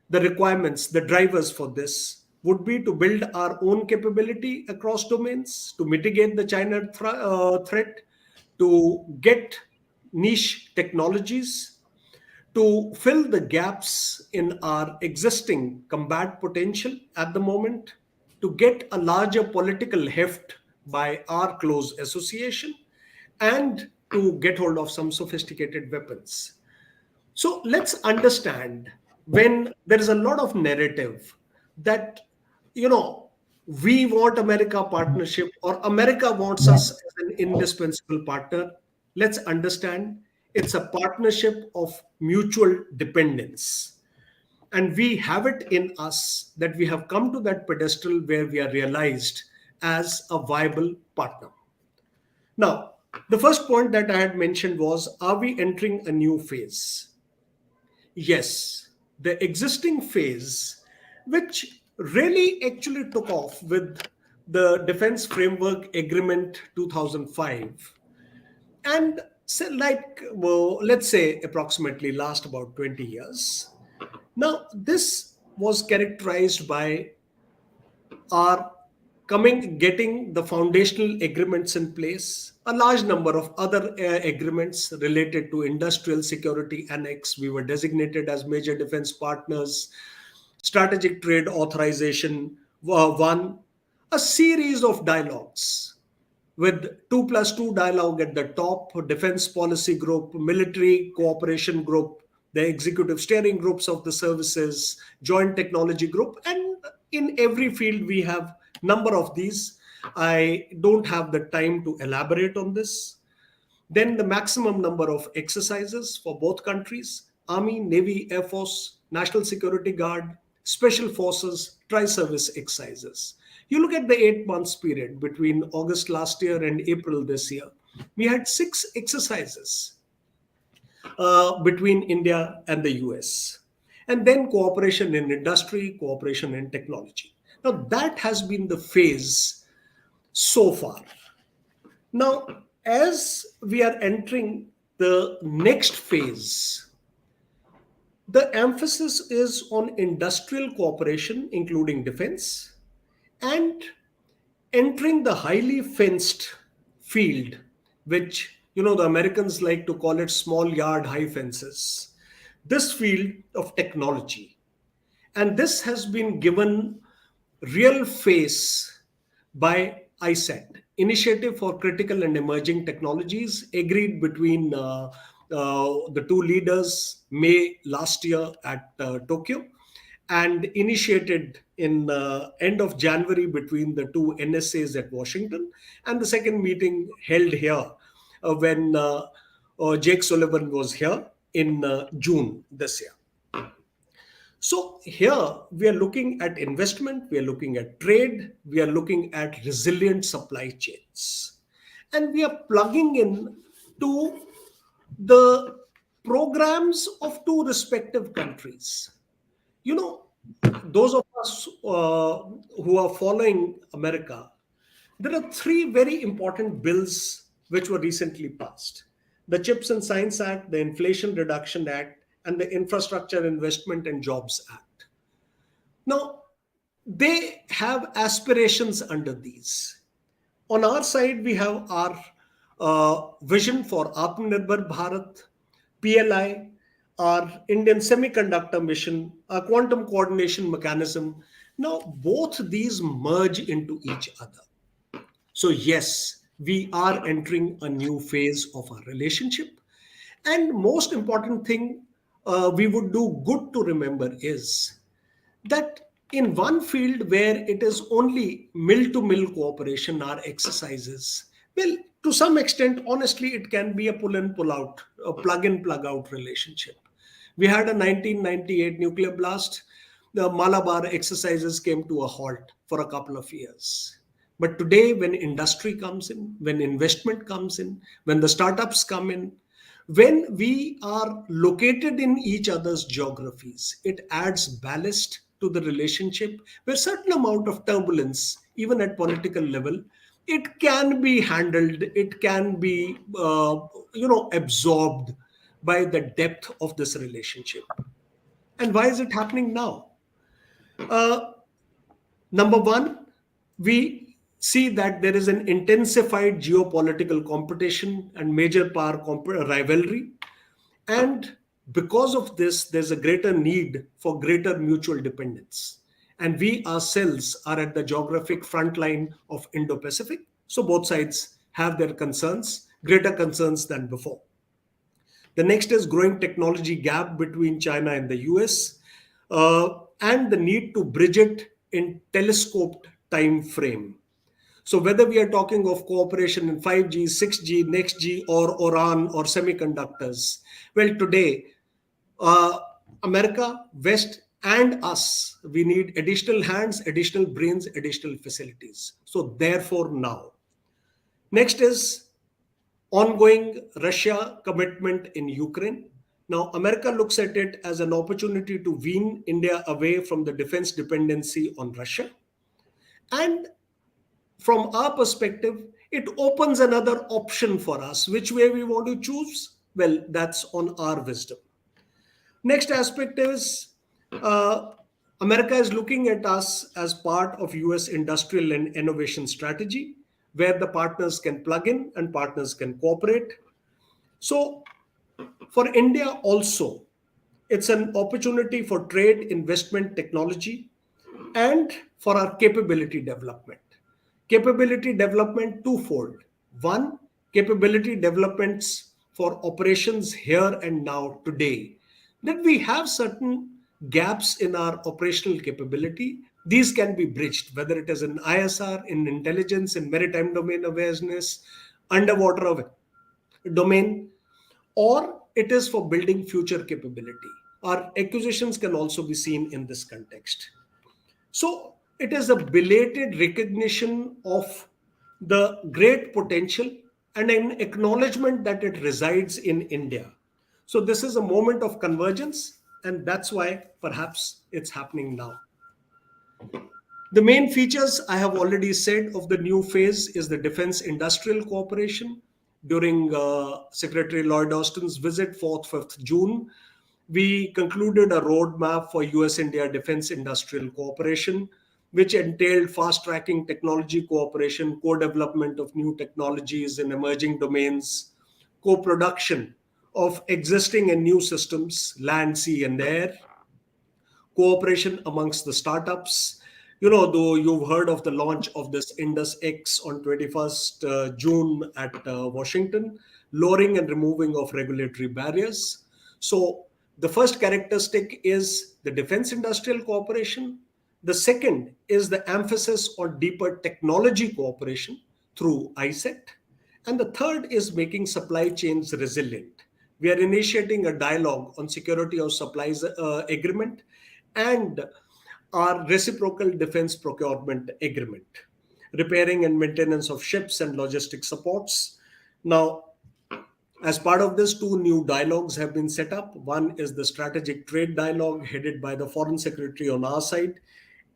the requirements, the drivers for this would be to build our own capability across domains, to mitigate the China threat, to get niche technologies, to fill the gaps in our existing combat potential at the moment, to get a larger political heft by our close association, and to get hold of some sophisticated weapons. So let's understand, when there is a lot of narrative that, you know, we want America partnership or America wants us as an indispensable partner. Let's understand it's a partnership of mutual dependence. And we have it in us that we have come to that pedestal where we are realized as a viable partner. Now, the first point that I had mentioned was, are we entering a new phase? Yes, the existing phase, which really actually took off with the Defense Framework Agreement 2005, and so like, well, let's say approximately last about 20 years. Now, this was characterized by our getting the foundational agreements in place, a large number of other agreements related to industrial security annex. We were designated as major defense partners, strategic trade authorization, one, a series of dialogues with 2+2 dialogue at the top, defense policy group, military cooperation group, the executive steering groups of the services, joint technology group, and in every field we have number of these. I don't have the time to elaborate on this. Then the maximum number of exercises for both countries: Army, Navy, Air Force, National Security Guard, Special Forces, tri-service exercises. You look at the 8 months period between August last year and April this year, we had 6 exercises between India and the US. And then cooperation in industry, cooperation in technology. Now, that has been the phase so far. Now, as we are entering the next phase, the emphasis is on industrial cooperation, including defense, and entering the highly fenced field, which, you know, the Americans like to call it small yard high fences, this field of technology. And this has been given real face by ISET, Initiative for Critical and Emerging Technologies, agreed between the two leaders May last year at Tokyo, and initiated in end of January between the two NSAs at Washington, and the second meeting held here when Jake Sullivan was here in June this year. So here we are looking at investment, we are looking at trade, we are looking at resilient supply chains, and we are plugging in to the programs of two respective countries. You know, those of us who are following America, there are 3 very important bills which were recently passed: the Chips and Science Act, the Inflation Reduction Act, and the Infrastructure Investment and Jobs Act. Now, they have aspirations under these. On our side, we have our vision for Atmanirbhar Bharat, PLI, our Indian semiconductor mission, our quantum coordination mechanism. Now, both these merge into each other. So, yes, we are entering a new phase of our relationship. And most important thing we would do good to remember is that in one field where it is only mill to mill cooperation, our exercises, well, to some extent, honestly, it can be a pull and pull out, a plug in, plug out relationship. We had a 1998 nuclear blast. The Malabar exercises came to a halt for a couple of years. But today, when industry comes in, when investment comes in, when the startups come in, when we are located in each other's geographies, it adds ballast to the relationship where certain amount of turbulence, even at political level, it can be handled, it can be, absorbed by the depth of this relationship. And why is it happening now? Number one, we see that there is an intensified geopolitical competition and major power rivalry. And because of this, there's a greater need for greater mutual dependence. And we ourselves are at the geographic front line of Indo-Pacific. So both sides have their concerns, greater concerns than before. The next is growing technology gap between China and the US. and the need to bridge it in telescoped time frame. So whether we are talking of cooperation in 5G, 6G, next G, or Oran or semiconductors, well, today, uh, America, West, and us, we need additional hands, additional brains, additional facilities. So therefore, now. Next is ongoing Russia commitment in Ukraine. Now, America looks at it as an opportunity to wean India away from the defense dependency on Russia. And from our perspective, it opens another option for us. Which way we want to choose? Well, that's on our wisdom. Next aspect is America is looking at us as part of US industrial and innovation strategy, where the partners can plug in and partners can cooperate. So for India also, it's an opportunity for trade, investment, technology, and for our capability development. Capability development twofold. One, capability developments for operations here and now today. That we have certain gaps in our operational capability. These can be bridged, whether it is in ISR, in intelligence, in maritime domain awareness, underwater domain, or it is for building future capability. Our acquisitions can also be seen in this context. So it is a belated recognition of the great potential and an acknowledgement that it resides in India. So this is a moment of convergence, and that's why perhaps it's happening now. The main features I have already said of the new phase is the defense industrial cooperation. During Secretary Lloyd Austin's visit, 4th, 5th June, we concluded a roadmap for US India defense industrial cooperation, which entailed fast tracking technology cooperation, co development of new technologies in emerging domains, co production of existing and new systems, land, sea, and air, cooperation amongst the startups. Though you've heard of the launch of this Indus-X on 21st June at Washington, lowering and removing of regulatory barriers. So the first characteristic is the defense industrial cooperation. The second is the emphasis on deeper technology cooperation through ISET. And the third is making supply chains resilient. We are initiating a dialogue on security of supplies agreement and our reciprocal defense procurement agreement, repairing and maintenance of ships and logistic supports. Now, as part of this, two new dialogues have been set up. One is the strategic trade dialogue headed by the Foreign Secretary on our side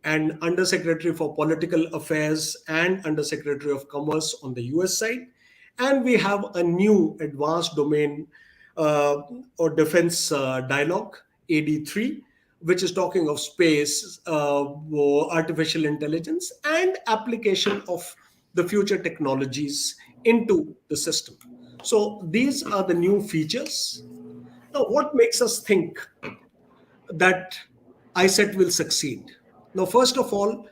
and Undersecretary for Political Affairs and Undersecretary of Commerce on the US side. And we have a new advanced domain or defense dialogue, AD3, which is talking of space, artificial intelligence, and application of the future technologies into the system. So these are the new features. Now, what makes us think that ISET will succeed? Now, first of all,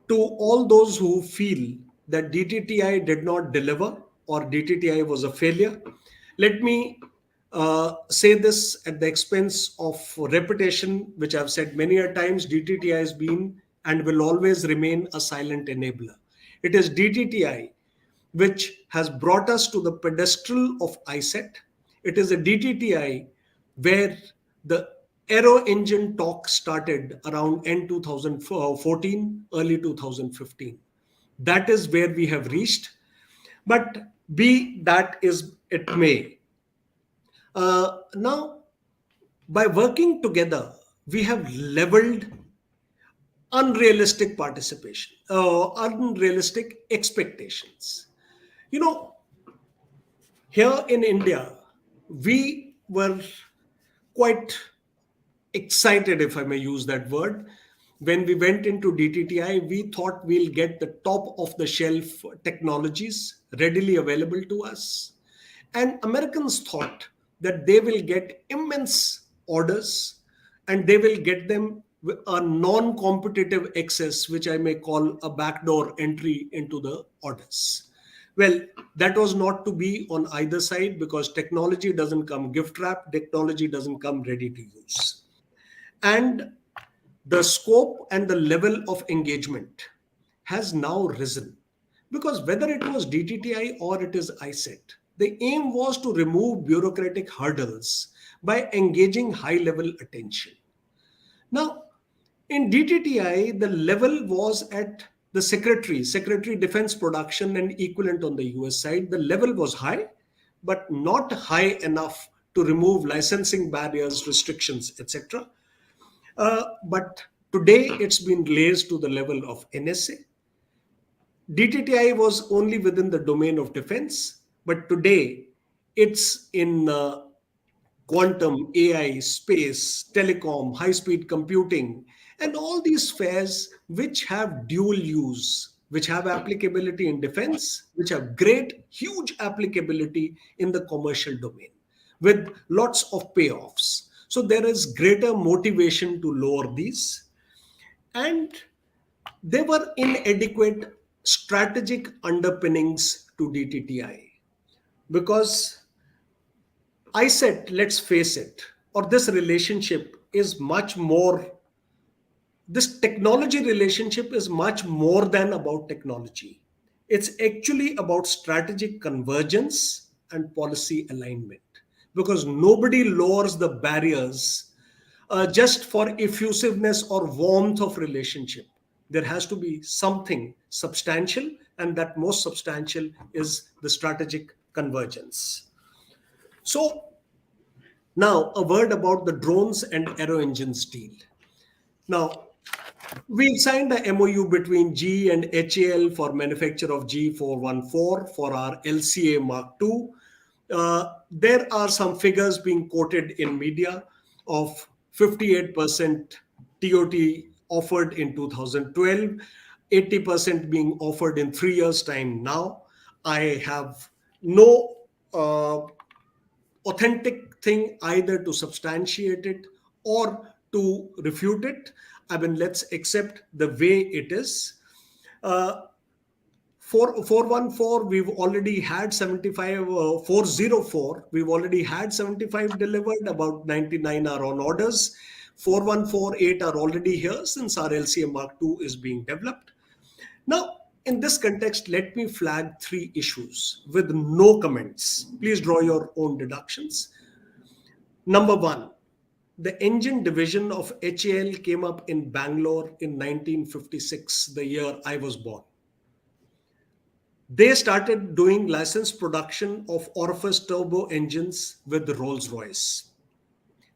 to all those who feel that DTTI did not deliver or DTTI was a failure, let me say this at the expense of reputation, which I've said many a times. DTTI has been and will always remain a silent enabler. It is DTTI which has brought us to the pedestal of ISET. It is a DTTI where the aero engine talk started around end 2014, early 2015. That is where we have reached. But be that as it may, now, by working together, we have leveled unrealistic participation, unrealistic expectations. Here in India, we were quite excited, if I may use that word. When we went into DTTI, we thought we'll get the top of the shelf technologies readily available to us. And Americans thought that they will get immense orders and they will get them with a non-competitive access, which I may call a backdoor entry into the orders. Well, that was not to be on either side, because technology doesn't come gift wrapped, technology doesn't come ready to use. And the scope and the level of engagement has now risen, because whether it was DTTI or it is ISET, the aim was to remove bureaucratic hurdles by engaging high level attention. Now, in DTTI, the level was at the Secretary Defense Production and equivalent on the US side. The level was high, but not high enough to remove licensing barriers, restrictions, etc. But today it's been raised to the level of NSA. DTTI was only within the domain of defense, but today it's in quantum, AI, space, telecom, high speed computing, and all these spheres which have dual use, which have applicability in defense, which have great, huge applicability in the commercial domain with lots of payoffs. So there is greater motivation to lower these. And there were inadequate strategic underpinnings to DTTI because I said, let's face it, or this relationship is much more, this technology relationship is much more than about technology. It's actually about strategic convergence and policy alignment, because nobody lowers the barriers just for effusiveness or warmth of relationship. There has to be something substantial, and that most substantial is the strategic convergence. So now a word about the drones and aero engines deal. Now, we signed a MOU between GE and HAL for manufacture of G414 for our LCA Mark II. There are some figures being quoted in media of 58% TOT offered in 2012, 80% being offered in 3 years' time now. I have no authentic thing either to substantiate it or to refute it. I mean, let's accept the way it is. 414, we've already had 75, 404, we've already had 75 delivered, about 99 are on orders. 4148 are already here since our LCA Mark II is being developed. Now, in this context, let me flag 3 issues with no comments. Please draw your own deductions. Number 1, the engine division of HAL came up in Bangalore in 1956, the year I was born. They started doing licensed production of orifice turbo engines with Rolls-Royce.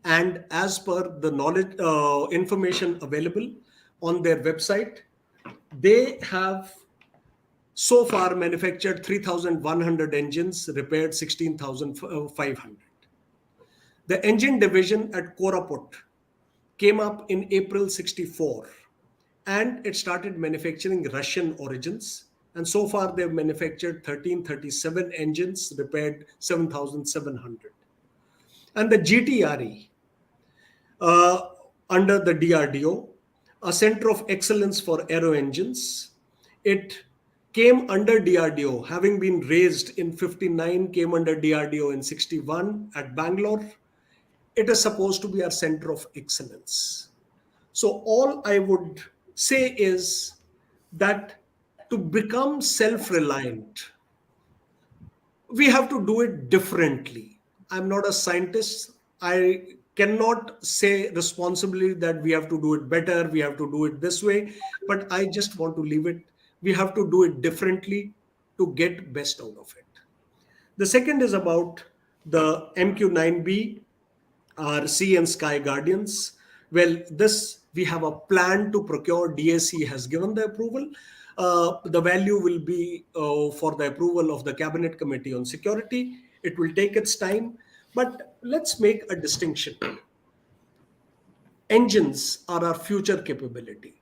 And as per the knowledge information available on their website, they have so far manufactured 3,100 engines, repaired 16,500. The engine division at Koraput came up in April 64, and it started manufacturing Russian origins. And so far they've manufactured 1337 engines, repaired 7,700. And the GTRE, under the DRDO, a center of excellence for aero engines, it came under DRDO, having been raised in 59, came under DRDO in 61 at Bangalore. It is supposed to be our center of excellence. So all I would say is that to become self-reliant, we have to do it differently. I'm not a scientist. I cannot say responsibly that we have to do it better, we have to do it this way, but I just want to leave it. We have to do it differently to get best out of it. The second is about the MQ-9B, our Sea and Sky Guardians. Well, this we have a plan to procure. DAC has given the approval. The value will be for the approval of the Cabinet Committee on Security. It will take its time, but let's make a distinction. Engines are our future capability.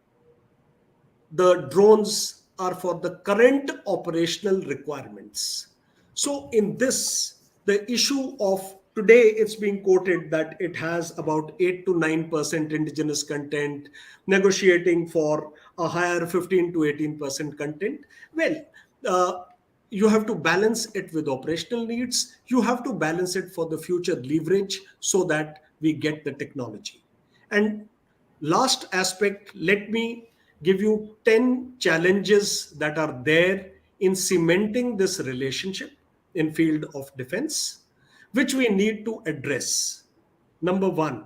The drones are for the current operational requirements. So in this, the issue of today, it's being quoted that it has about 8 to 9% indigenous content, negotiating for a higher 15 to 18% content. Well, you have to balance it with operational needs. You have to balance it for the future leverage so that we get the technology. And Last aspect, let me give you 10 challenges that are there in cementing this relationship in field of defense, which we need to address. Number one,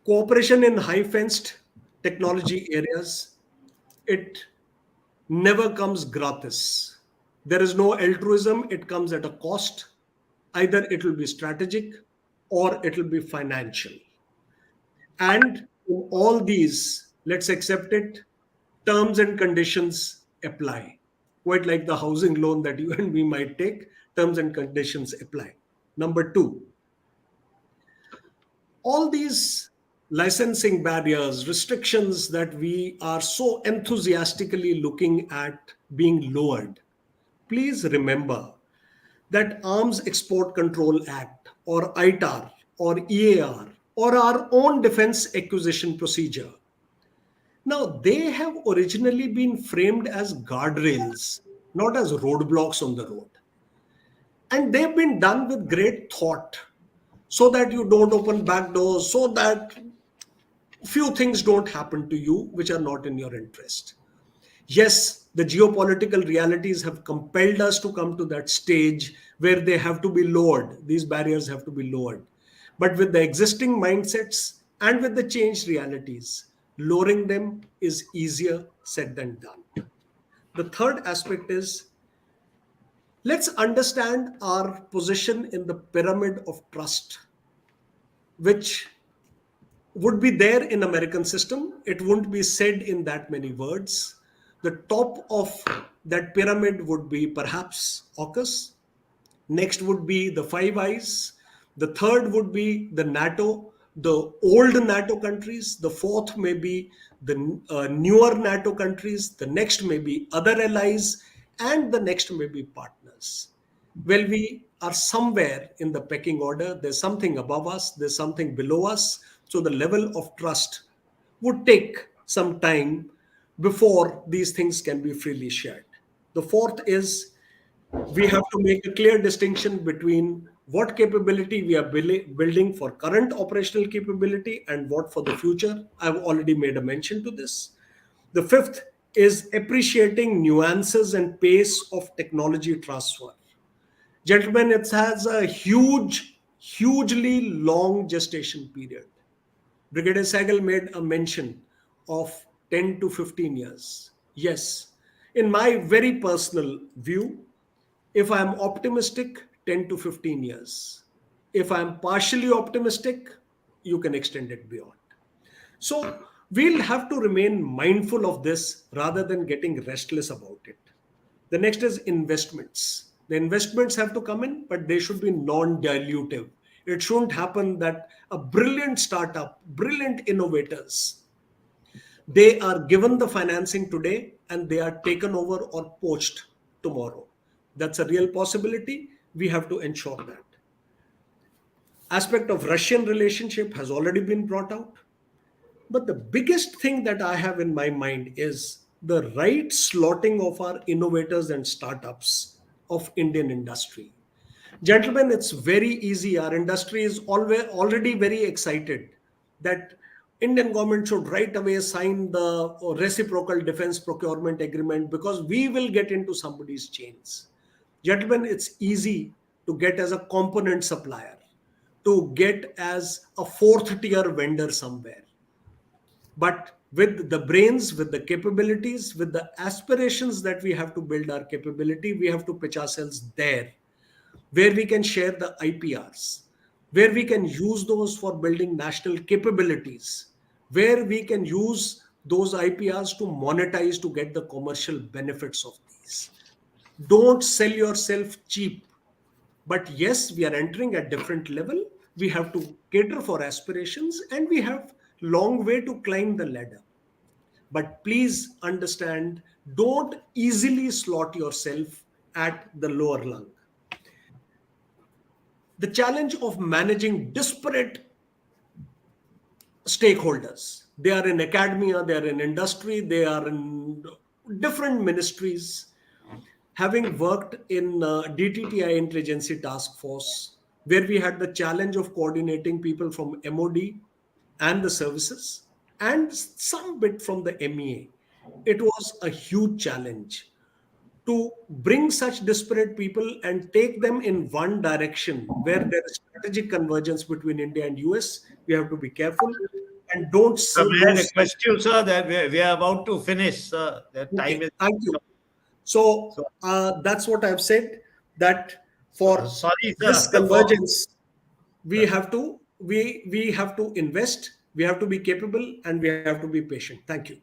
cooperation in high fenced technology areas. It never comes gratis. There is no altruism, it comes at a cost. Either it will be strategic or it will be financial. And in all these, let's accept it, terms and conditions apply. Quite like the housing loan that you and we might take, terms and conditions apply. Number two, all these licensing barriers, restrictions that we are so enthusiastically looking at being lowered, please remember that Arms Export Control Act or ITAR or EAR or our own defense acquisition procedure, now they have originally been framed as guardrails, not as roadblocks on the road. And they've been done with great thought so that you don't open back doors, so that few things don't happen to you which are not in your interest. Yes, the geopolitical realities have compelled us to come to that stage where they have to be lowered. These barriers have to be lowered. But with the existing mindsets and with the changed realities, lowering them is easier said than done. The third aspect is, let's understand our position in the pyramid of trust, which would be there in American system. It wouldn't be said in that many words. The top of that pyramid would be perhaps AUKUS. Next would be the Five Eyes. The third would be the NATO, the old NATO countries. The fourth may be the newer NATO countries. The next may be other allies, and the next may be partners. Well, we are somewhere in the pecking order. There's something above us, there's something below us. So the level of trust would take some time before these things can be freely shared. The fourth is, we have to make a clear distinction between what capability we are building for current operational capability and what for the future. I've already made a mention to this. The fifth is appreciating nuances and pace of technology transfer. Gentlemen, it has a hugely long gestation period. Brigadier Sehgal made a mention of 10 to 15 years. Yes, in my very personal view, if I'm optimistic, 10 to 15 years. If I'm partially optimistic, you can extend it beyond. So we'll have to remain mindful of this rather than getting restless about it. The next is investments. The investments have to come in, but they should be non-dilutive. It shouldn't happen that a brilliant startup, brilliant innovators, they are given the financing today and they are taken over or poached tomorrow. That's a real possibility. We have to ensure that. Aspect of Russian relationship has already been brought out. But the biggest thing that I have in my mind is the right slotting of our innovators and startups of Indian industry. Gentlemen, it's very easy. Our industry is already very excited that Indian government should right away sign the reciprocal defense procurement agreement because we will get into somebody's chains. Gentlemen, it's easy to get as a component supplier, to get as a fourth tier vendor somewhere. But with the brains, with the capabilities, with the aspirations that we have to build our capability, we have to pitch ourselves there, where we can share the IPRs, where we can use those for building national capabilities, where we can use those IPRs to monetize to get the commercial benefits of these. Don't sell yourself cheap. But yes, we are entering at different level. We have to cater for aspirations and we have long way to climb the ladder. But please understand, don't easily slot yourself at the lower rung. The challenge of managing disparate stakeholders. They are in academia, they are in industry, they are in different ministries. Having worked in DTTI Interagency Task Force, where we had the challenge of coordinating people from MOD and the services, and some bit from the MEA. It was a huge challenge to bring such disparate people and take them in one direction where there is strategic convergence between India and US. We have to be careful and don't So may I lose sight. request you, sir, that we are about to finish, sir. The time Okay, is. thank you. So So, that's what I've said. That for sorry, this sir, for. convergence, we have to invest. We have to be capable, and we have to be patient. Thank you.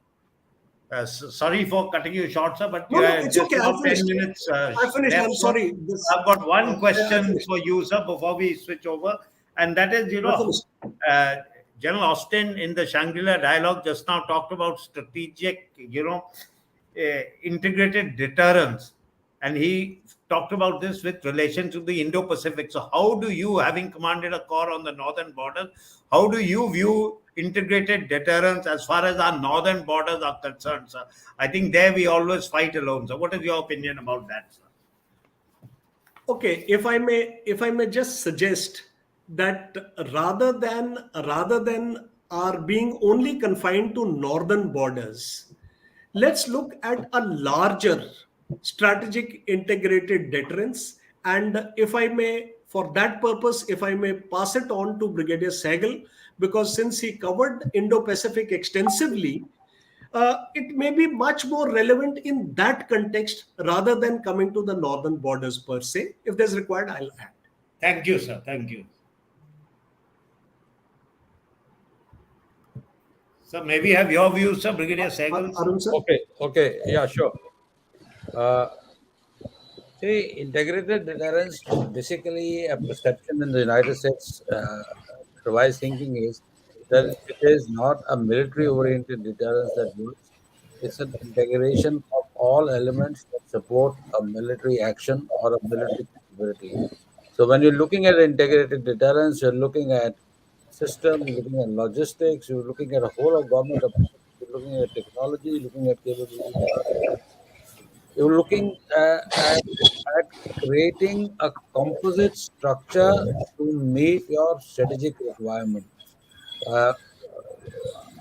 Sorry for cutting you short, sir, but No, you no, had it's just okay. I about 10 finished. minutes I finished. left, I'm sir. sorry. I've got one I question finished. for you, sir, before we switch over. And that is, I finished. uh, General Austin in the Shangri-La dialogue just now talked about strategic, integrated deterrence. And he talked about this with relation to the Indo-Pacific. So how do you, having commanded a corps on the northern border, how do you view integrated deterrence as far as our northern borders are concerned, sir? I think there we always fight alone. So what is your opinion about that, sir? Okay, if I may just suggest that rather than our being only confined to northern borders, let's look at a larger strategic integrated deterrence. And if I may, for that purpose, if I may pass it on to Brigadier Sehgal, because since he covered Indo-Pacific extensively, it may be much more relevant in that context rather than coming to the northern borders per se. If there's required, I'll add. Thank you, sir. Thank you. So maybe have your views, sir, Brigadier Sehgal. Arun sir? Okay, yeah, sure. Uh, See, integrated deterrence is basically a perception in the United States. Revised thinking is that it is not a military-oriented deterrence that works. It's an integration of all elements that support a military action or a military capability. So when you're looking at integrated deterrence, you're looking at systems, you're looking at logistics, you're looking at a whole of government approach, you're looking at technology, you're looking at capability. You're looking at creating a composite structure to meet your strategic requirement. Uh,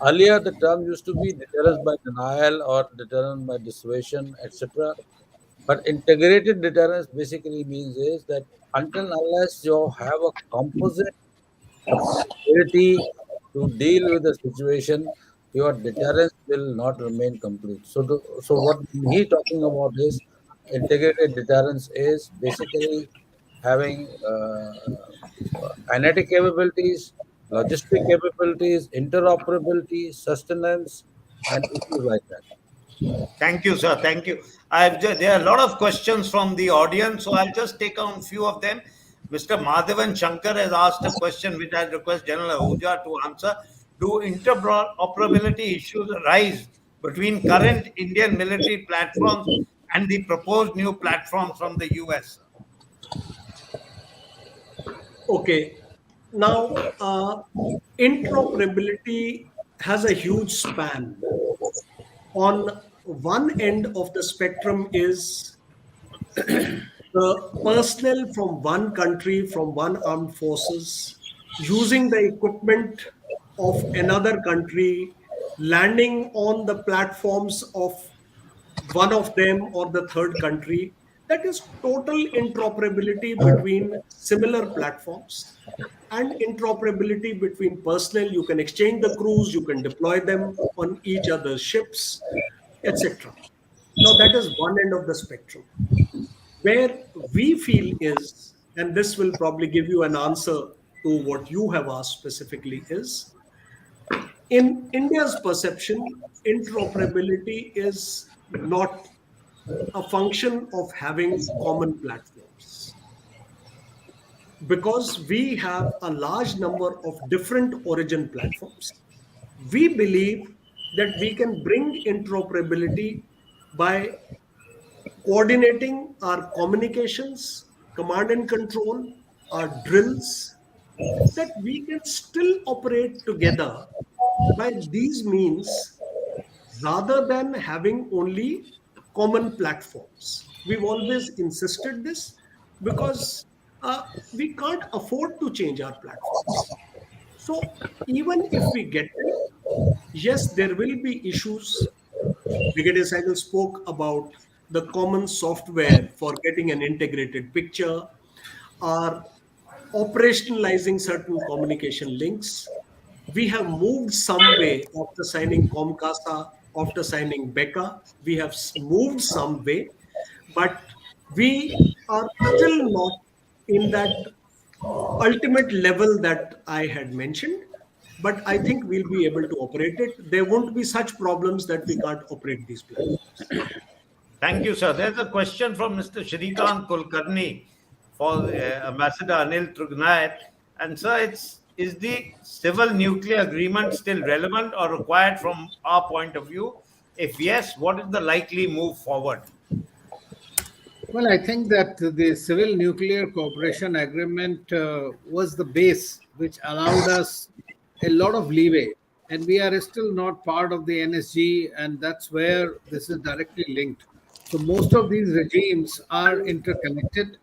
Earlier, the term used to be deterrence by denial or deterrence by dissuasion, etc. But integrated deterrence basically means is that until unless you have a composite ability to deal with the situation, your deterrence will not remain complete. So what he talking about is integrated deterrence is basically having kinetic capabilities, logistic capabilities, interoperability, sustenance, and issues like that. Thank you, sir. Thank you. There are a lot of questions from the audience, so I'll just take on a few of them. Mr. Madhavan Shankar has asked a question which I request General Ahuja to answer. Do interoperability issues arise between current Indian military platforms and the proposed new platforms from the US? Okay. Now, interoperability has a huge span. On one end of the spectrum is the personnel from one country, from one armed forces, using the equipment of another country, landing on the platforms of one of them or the third country. That is total interoperability between similar platforms and interoperability between personnel. You can exchange the crews, you can deploy them on each other's ships, etc. Now, that is one end of the spectrum. Where we feel is, and this will probably give you an answer to what you have asked specifically, is in India's perception, interoperability is not a function of having common platforms because we have a large number of different origin platforms. We believe that we can bring interoperability by coordinating our communications, command and control, our drills, that we can still operate together by these means rather than having only common platforms. We've always insisted this because we can't afford to change our platforms. So even if we get them, Yes, there will be issues. Brigadier Sehgal spoke about the common software for getting an integrated picture, or operationalizing certain communication links. We have moved some way after signing Comcasa, after signing Becca. We have moved some way, but we are still not in that ultimate level that I had mentioned. But I think we'll be able to operate it. There won't be such problems that we can't operate these platforms. Thank you, sir. There's a question from Mr. Shrikant Kulkarni for Ambassador Anil Trugnayat. And, sir, is the civil nuclear agreement still relevant or required from our point of view? If yes, what is the likely move forward? Well, I think that the Civil Nuclear Cooperation Agreement was the base which allowed us a lot of leeway. And we are still not part of the NSG, and that's where this is directly linked. So, most of these regimes are interconnected,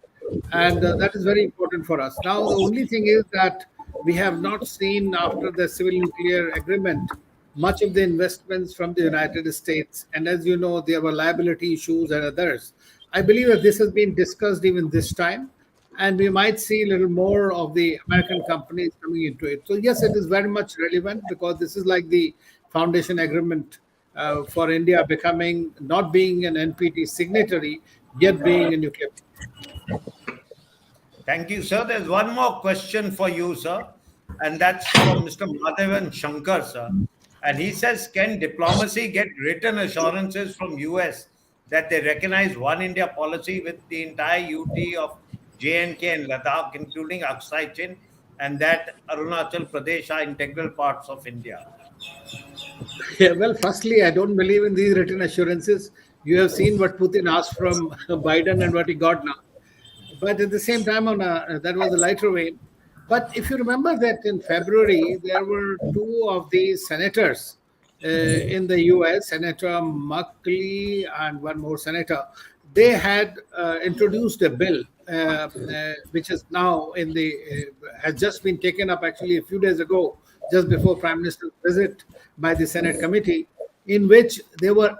and that is very important for us. Now, the only thing is that we have not seen after the Civil Nuclear Agreement much of the investments from the United States. And as you know, there were liability issues and others. I believe that this has been discussed even this time, and we might see a little more of the American companies coming into it. So, yes, it is very much relevant because this is like the foundation agreement for India becoming not being an NPT signatory, yet being a nuclear. Thank you, sir. There's one more question for you, sir, and that's from Mr. Madhavan Shankar, sir. And he says, can diplomacy get written assurances from US that they recognize one India policy with the entire UT of JNK and Ladakh, including Aksai Chin, and that Arunachal Pradesh are integral parts of India? Yeah, well, firstly, I don't believe in these written assurances. You have seen what Putin asked from Biden and what he got now. But at the same time, that was a lighter vein. But if you remember that in February, there were two of these senators in the US, Senator Muckley and one more senator. They had introduced a bill which is now has just been taken up actually a few days ago, just before Prime Minister's visit by the Senate committee, in which they were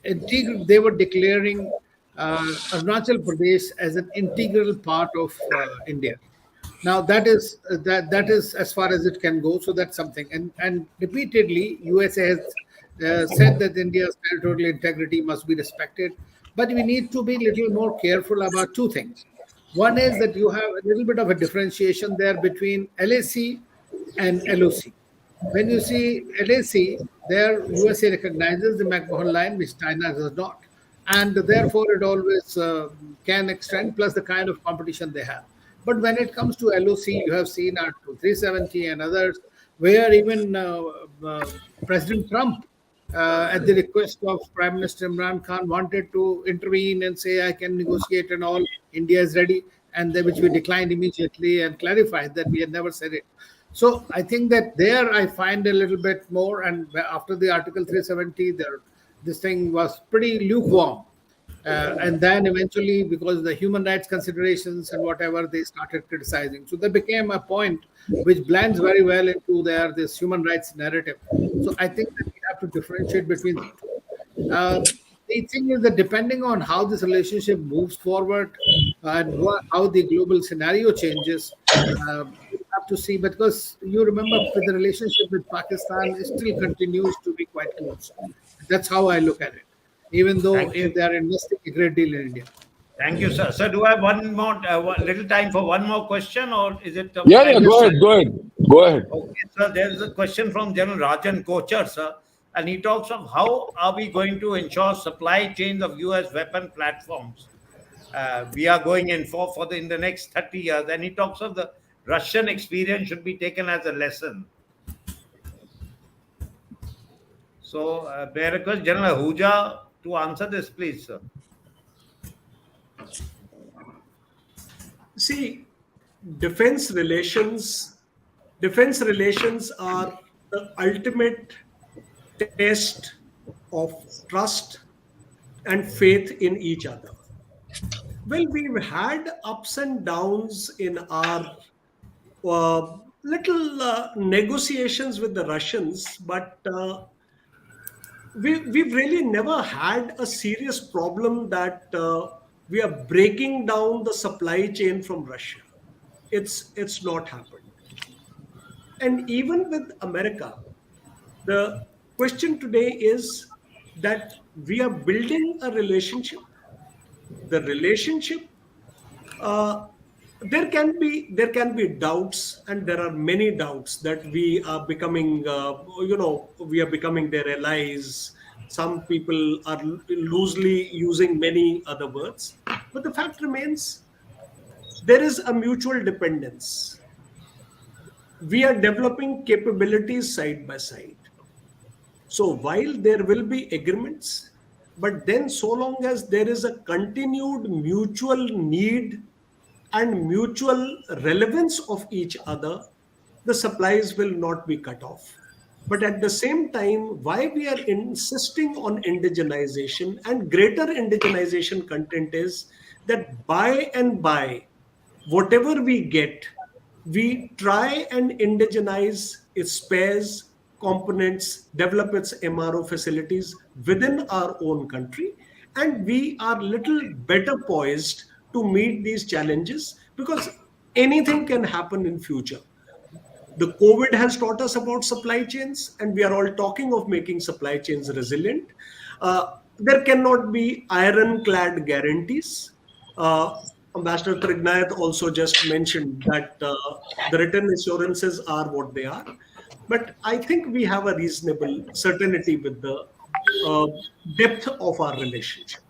declaring Arunachal Pradesh as an integral part of India. Now that is as far as it can go. So that's something. And repeatedly, USA has said that India's territorial integrity must be respected. But we need to be a little more careful about two things. One is that you have a little bit of a differentiation there between LAC and LOC. When you see LAC, there USA recognizes the McMahon line, which China does not. And therefore, it always can extend, plus the kind of competition they have. But when it comes to LOC, you have seen Article 370 and others, where even President Trump, at the request of Prime Minister Imran Khan, wanted to intervene and say, I can negotiate and all, India is ready, and which we declined immediately and clarified that we had never said it. So I think that there I find a little bit more, and after the Article 370, this thing was pretty lukewarm. And then eventually, because of the human rights considerations and whatever, they started criticizing. So there became a point which blends very well into this human rights narrative. So I think that we have to differentiate between the two. The thing is that depending on how this relationship moves forward and how the global scenario changes, we have to see. Because you remember, the relationship with Pakistan still continues to be quite close. That's how I look at it, even though they are investing a great deal in India. Thank you, sir. Sir, do I have one more little time for one more question, or is it? Yeah, go ahead. Okay, sir. There's a question from General Rajan Kochar, sir, and he talks of how are we going to ensure supply chains of US weapon platforms we are going in in the next 30 years, and he talks of the Russian experience should be taken as a lesson. So, may I request General Ahuja to answer this, please, sir. See, defense relations are the ultimate test of trust and faith in each other. Well, we've had ups and downs in our little negotiations with the Russians, but we've really never had a serious problem that we are breaking down the supply chain from Russia. It's not happened. And even with America, the question today is that we are building a relationship. The relationship, uh, there can be doubts, and there are many doubts that we are becoming, we are becoming their allies. Some people are loosely using many other words, but the fact remains there is a mutual dependence. We are developing capabilities side by side. So while there will be agreements, but then so long as there is a continued mutual need and mutual relevance of each other, the supplies will not be cut off. But at the same time, why we are insisting on indigenization and greater indigenization content is that by and by, whatever we get, we try and indigenize its spares, components, develop its MRO facilities within our own country, and we are little better poised to meet these challenges because anything can happen in future. The COVID has taught us about supply chains, and we are all talking of making supply chains resilient. There cannot be ironclad guarantees. Ambassador Trignayat also just mentioned that the written assurances are what they are. But I think we have a reasonable certainty with the uh, depth of our relationship.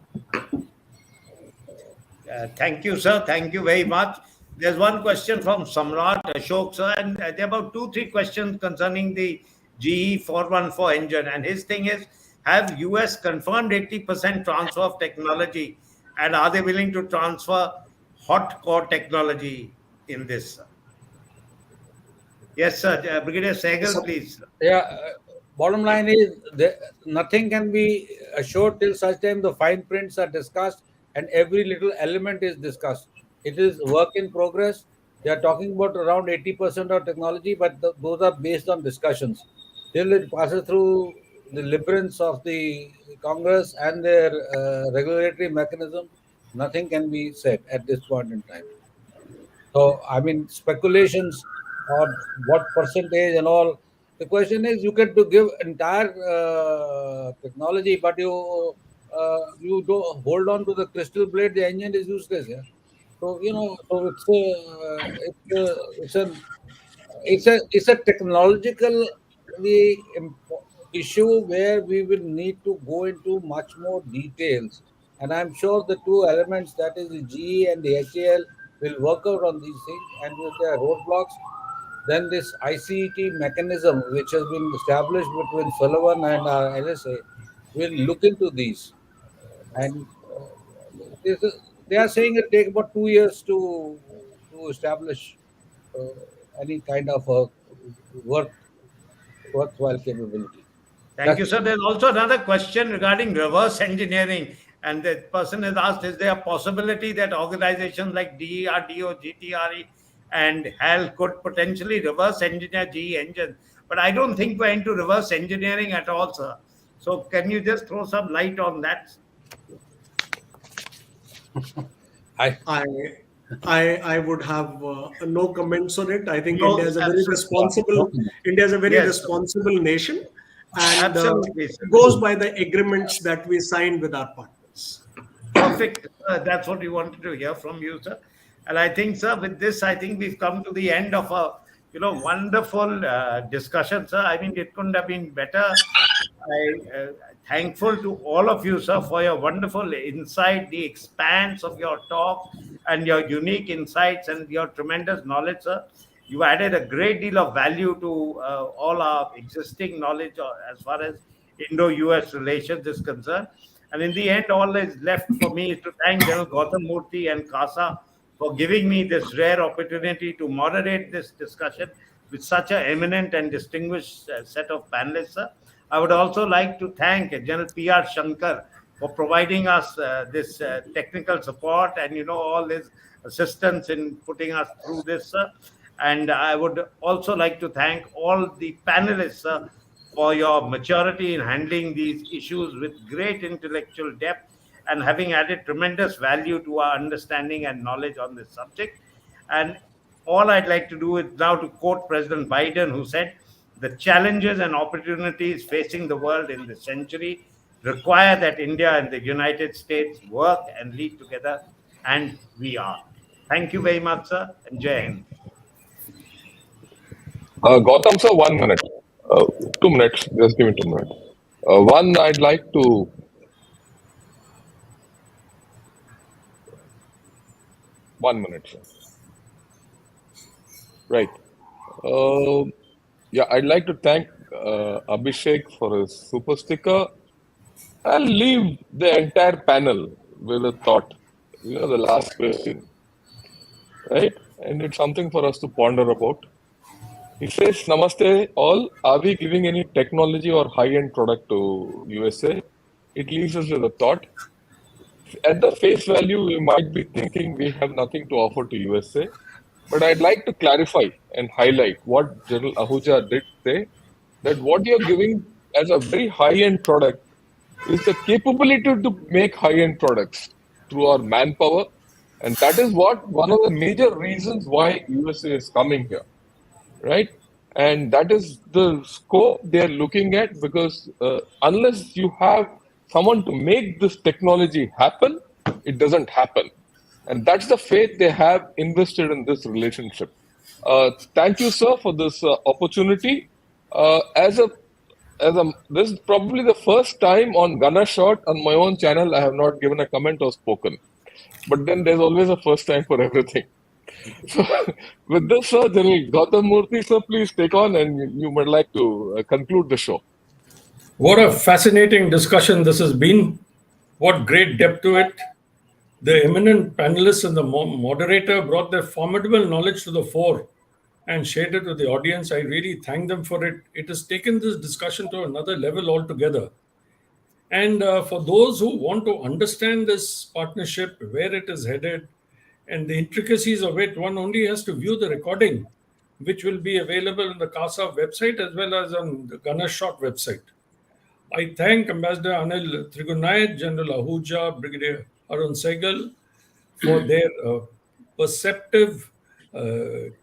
Thank you, sir. Thank you very much. There's one question from Samrat Ashok, sir, and there are about 2, 3 questions concerning the GE 414 engine. And his thing is, have US confirmed 80% transfer of technology, and are they willing to transfer hot core technology in this? Sir? Yes, sir. Brigadier Sehgal, please. Yeah, bottom line is that nothing can be assured till such time the fine prints are discussed and every little element is discussed. It is work in progress. They are talking about around 80% of technology, but those are based on discussions. Till it passes through the labyrinths of the Congress and their regulatory mechanism, nothing can be said at this point in time. So, I mean, speculations on what percentage and all. The question is, you can to give entire technology, but you don't hold on to the crystal blade. The engine is useless. Yeah. So so it's a technological issue where we will need to go into much more details. And I'm sure the two elements, that is the GE and the HAL, will work out on these things. And if there are roadblocks, then this ICET mechanism, which has been established between Sullivan and our LSA, will look into these. And they are saying it take about 2 years to establish any kind of a worthwhile capability. Thank you, sir. There's also another question regarding reverse engineering. And the person has asked, is there a possibility that organizations like DRDO, GTRE, and HAL could potentially reverse engineer GE engines? But I don't think we're into reverse engineering at all, sir. So can you just throw some light on that? I would have no comments on it. I think No, India is a very absolutely. responsible. India is a very Yes, sir. responsible nation, and Absolutely, sir. goes by the agreements that we signed with our partners. Perfect. That's what we wanted to hear from you, sir. And I think, sir, with this, I think we've come to the end of a wonderful discussion, sir. I mean, it couldn't have been better. I thankful to all of you, sir, for your wonderful insight, the expanse of your talk, and your unique insights and your tremendous knowledge, sir. You added a great deal of value to all our existing knowledge as far as Indo-US relations is concerned. And in the end, all that is left for me is to thank General Gautam Murthy and Casa for giving me this rare opportunity to moderate this discussion with such an eminent and distinguished set of panelists, sir. I would also like to thank General P.R. Shankar for providing us this technical support and all his assistance in putting us through this, sir. And I would also like to thank all the panelists for your maturity in handling these issues with great intellectual depth and having added tremendous value to our understanding and knowledge on this subject. And all I'd like to do is now to quote President Biden, who said, "The challenges and opportunities facing the world in this century require that India and the United States work and lead together," and we are. Thank you very much, sir, and Jai Hind. Gautam sir, 1 minute. 2 minutes. Just give me 2 minutes. One, I'd like to. One minute, sir. Right. Yeah, I'd like to thank Abhishek for his super sticker. I'll leave the entire panel with a thought. The last question, right? And it's something for us to ponder about. He says, "Namaste all. Are we giving any technology or high-end product to USA?" It leaves us with a thought. At the face value, we might be thinking we have nothing to offer to USA. But I'd like to clarify and highlight what General Ahuja did say, that what you're giving as a very high-end product is the capability to make high-end products through our manpower. And that is what one of the major reasons why USA is coming here, right? And that is the scope they're looking at, because unless you have someone to make this technology happen, it doesn't happen. And that's the faith they have invested in this relationship. Thank you, sir, for this opportunity. This is probably the first time on Gunner Shot on my own channel I have not given a comment or spoken. But then there's always a first time for everything. So, with this, sir, General Gautam Murthy, sir, please take on, and you might like to conclude the show. What a fascinating discussion this has been. What great depth to it. The eminent panelists and the moderator brought their formidable knowledge to the fore and shared it with the audience. I really thank them for it. It has taken this discussion to another level altogether. And for those who want to understand this partnership, where it is headed, and the intricacies of it, one only has to view the recording, which will be available on the Casa website as well as on the Gunner Shot website. I thank Ambassador Anil Trigunayat, General Ahuja, Brigadier Arun Sehgal for their perceptive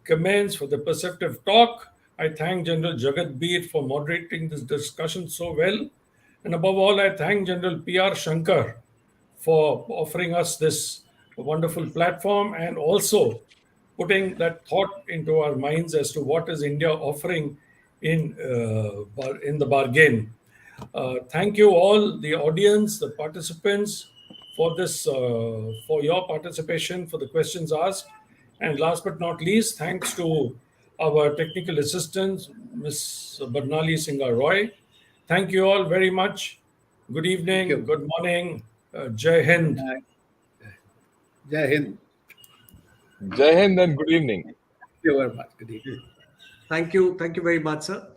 comments, for the perceptive talk. I thank General Jagat Beer for moderating this discussion so well. And above all, I thank General P.R. Shankar for offering us this wonderful platform and also putting that thought into our minds as to what is India offering in the bargain. Thank you all, the audience, the participants, for this, for your participation, for the questions asked, and last but not least, thanks to our technical assistants, Ms. Barnali Singha Roy. Thank you all very much. Good evening, good morning, Jai Hind. Jai Hind. Jai Hind and good evening. Thank you very much. Good evening. Thank you. Thank you very much, sir.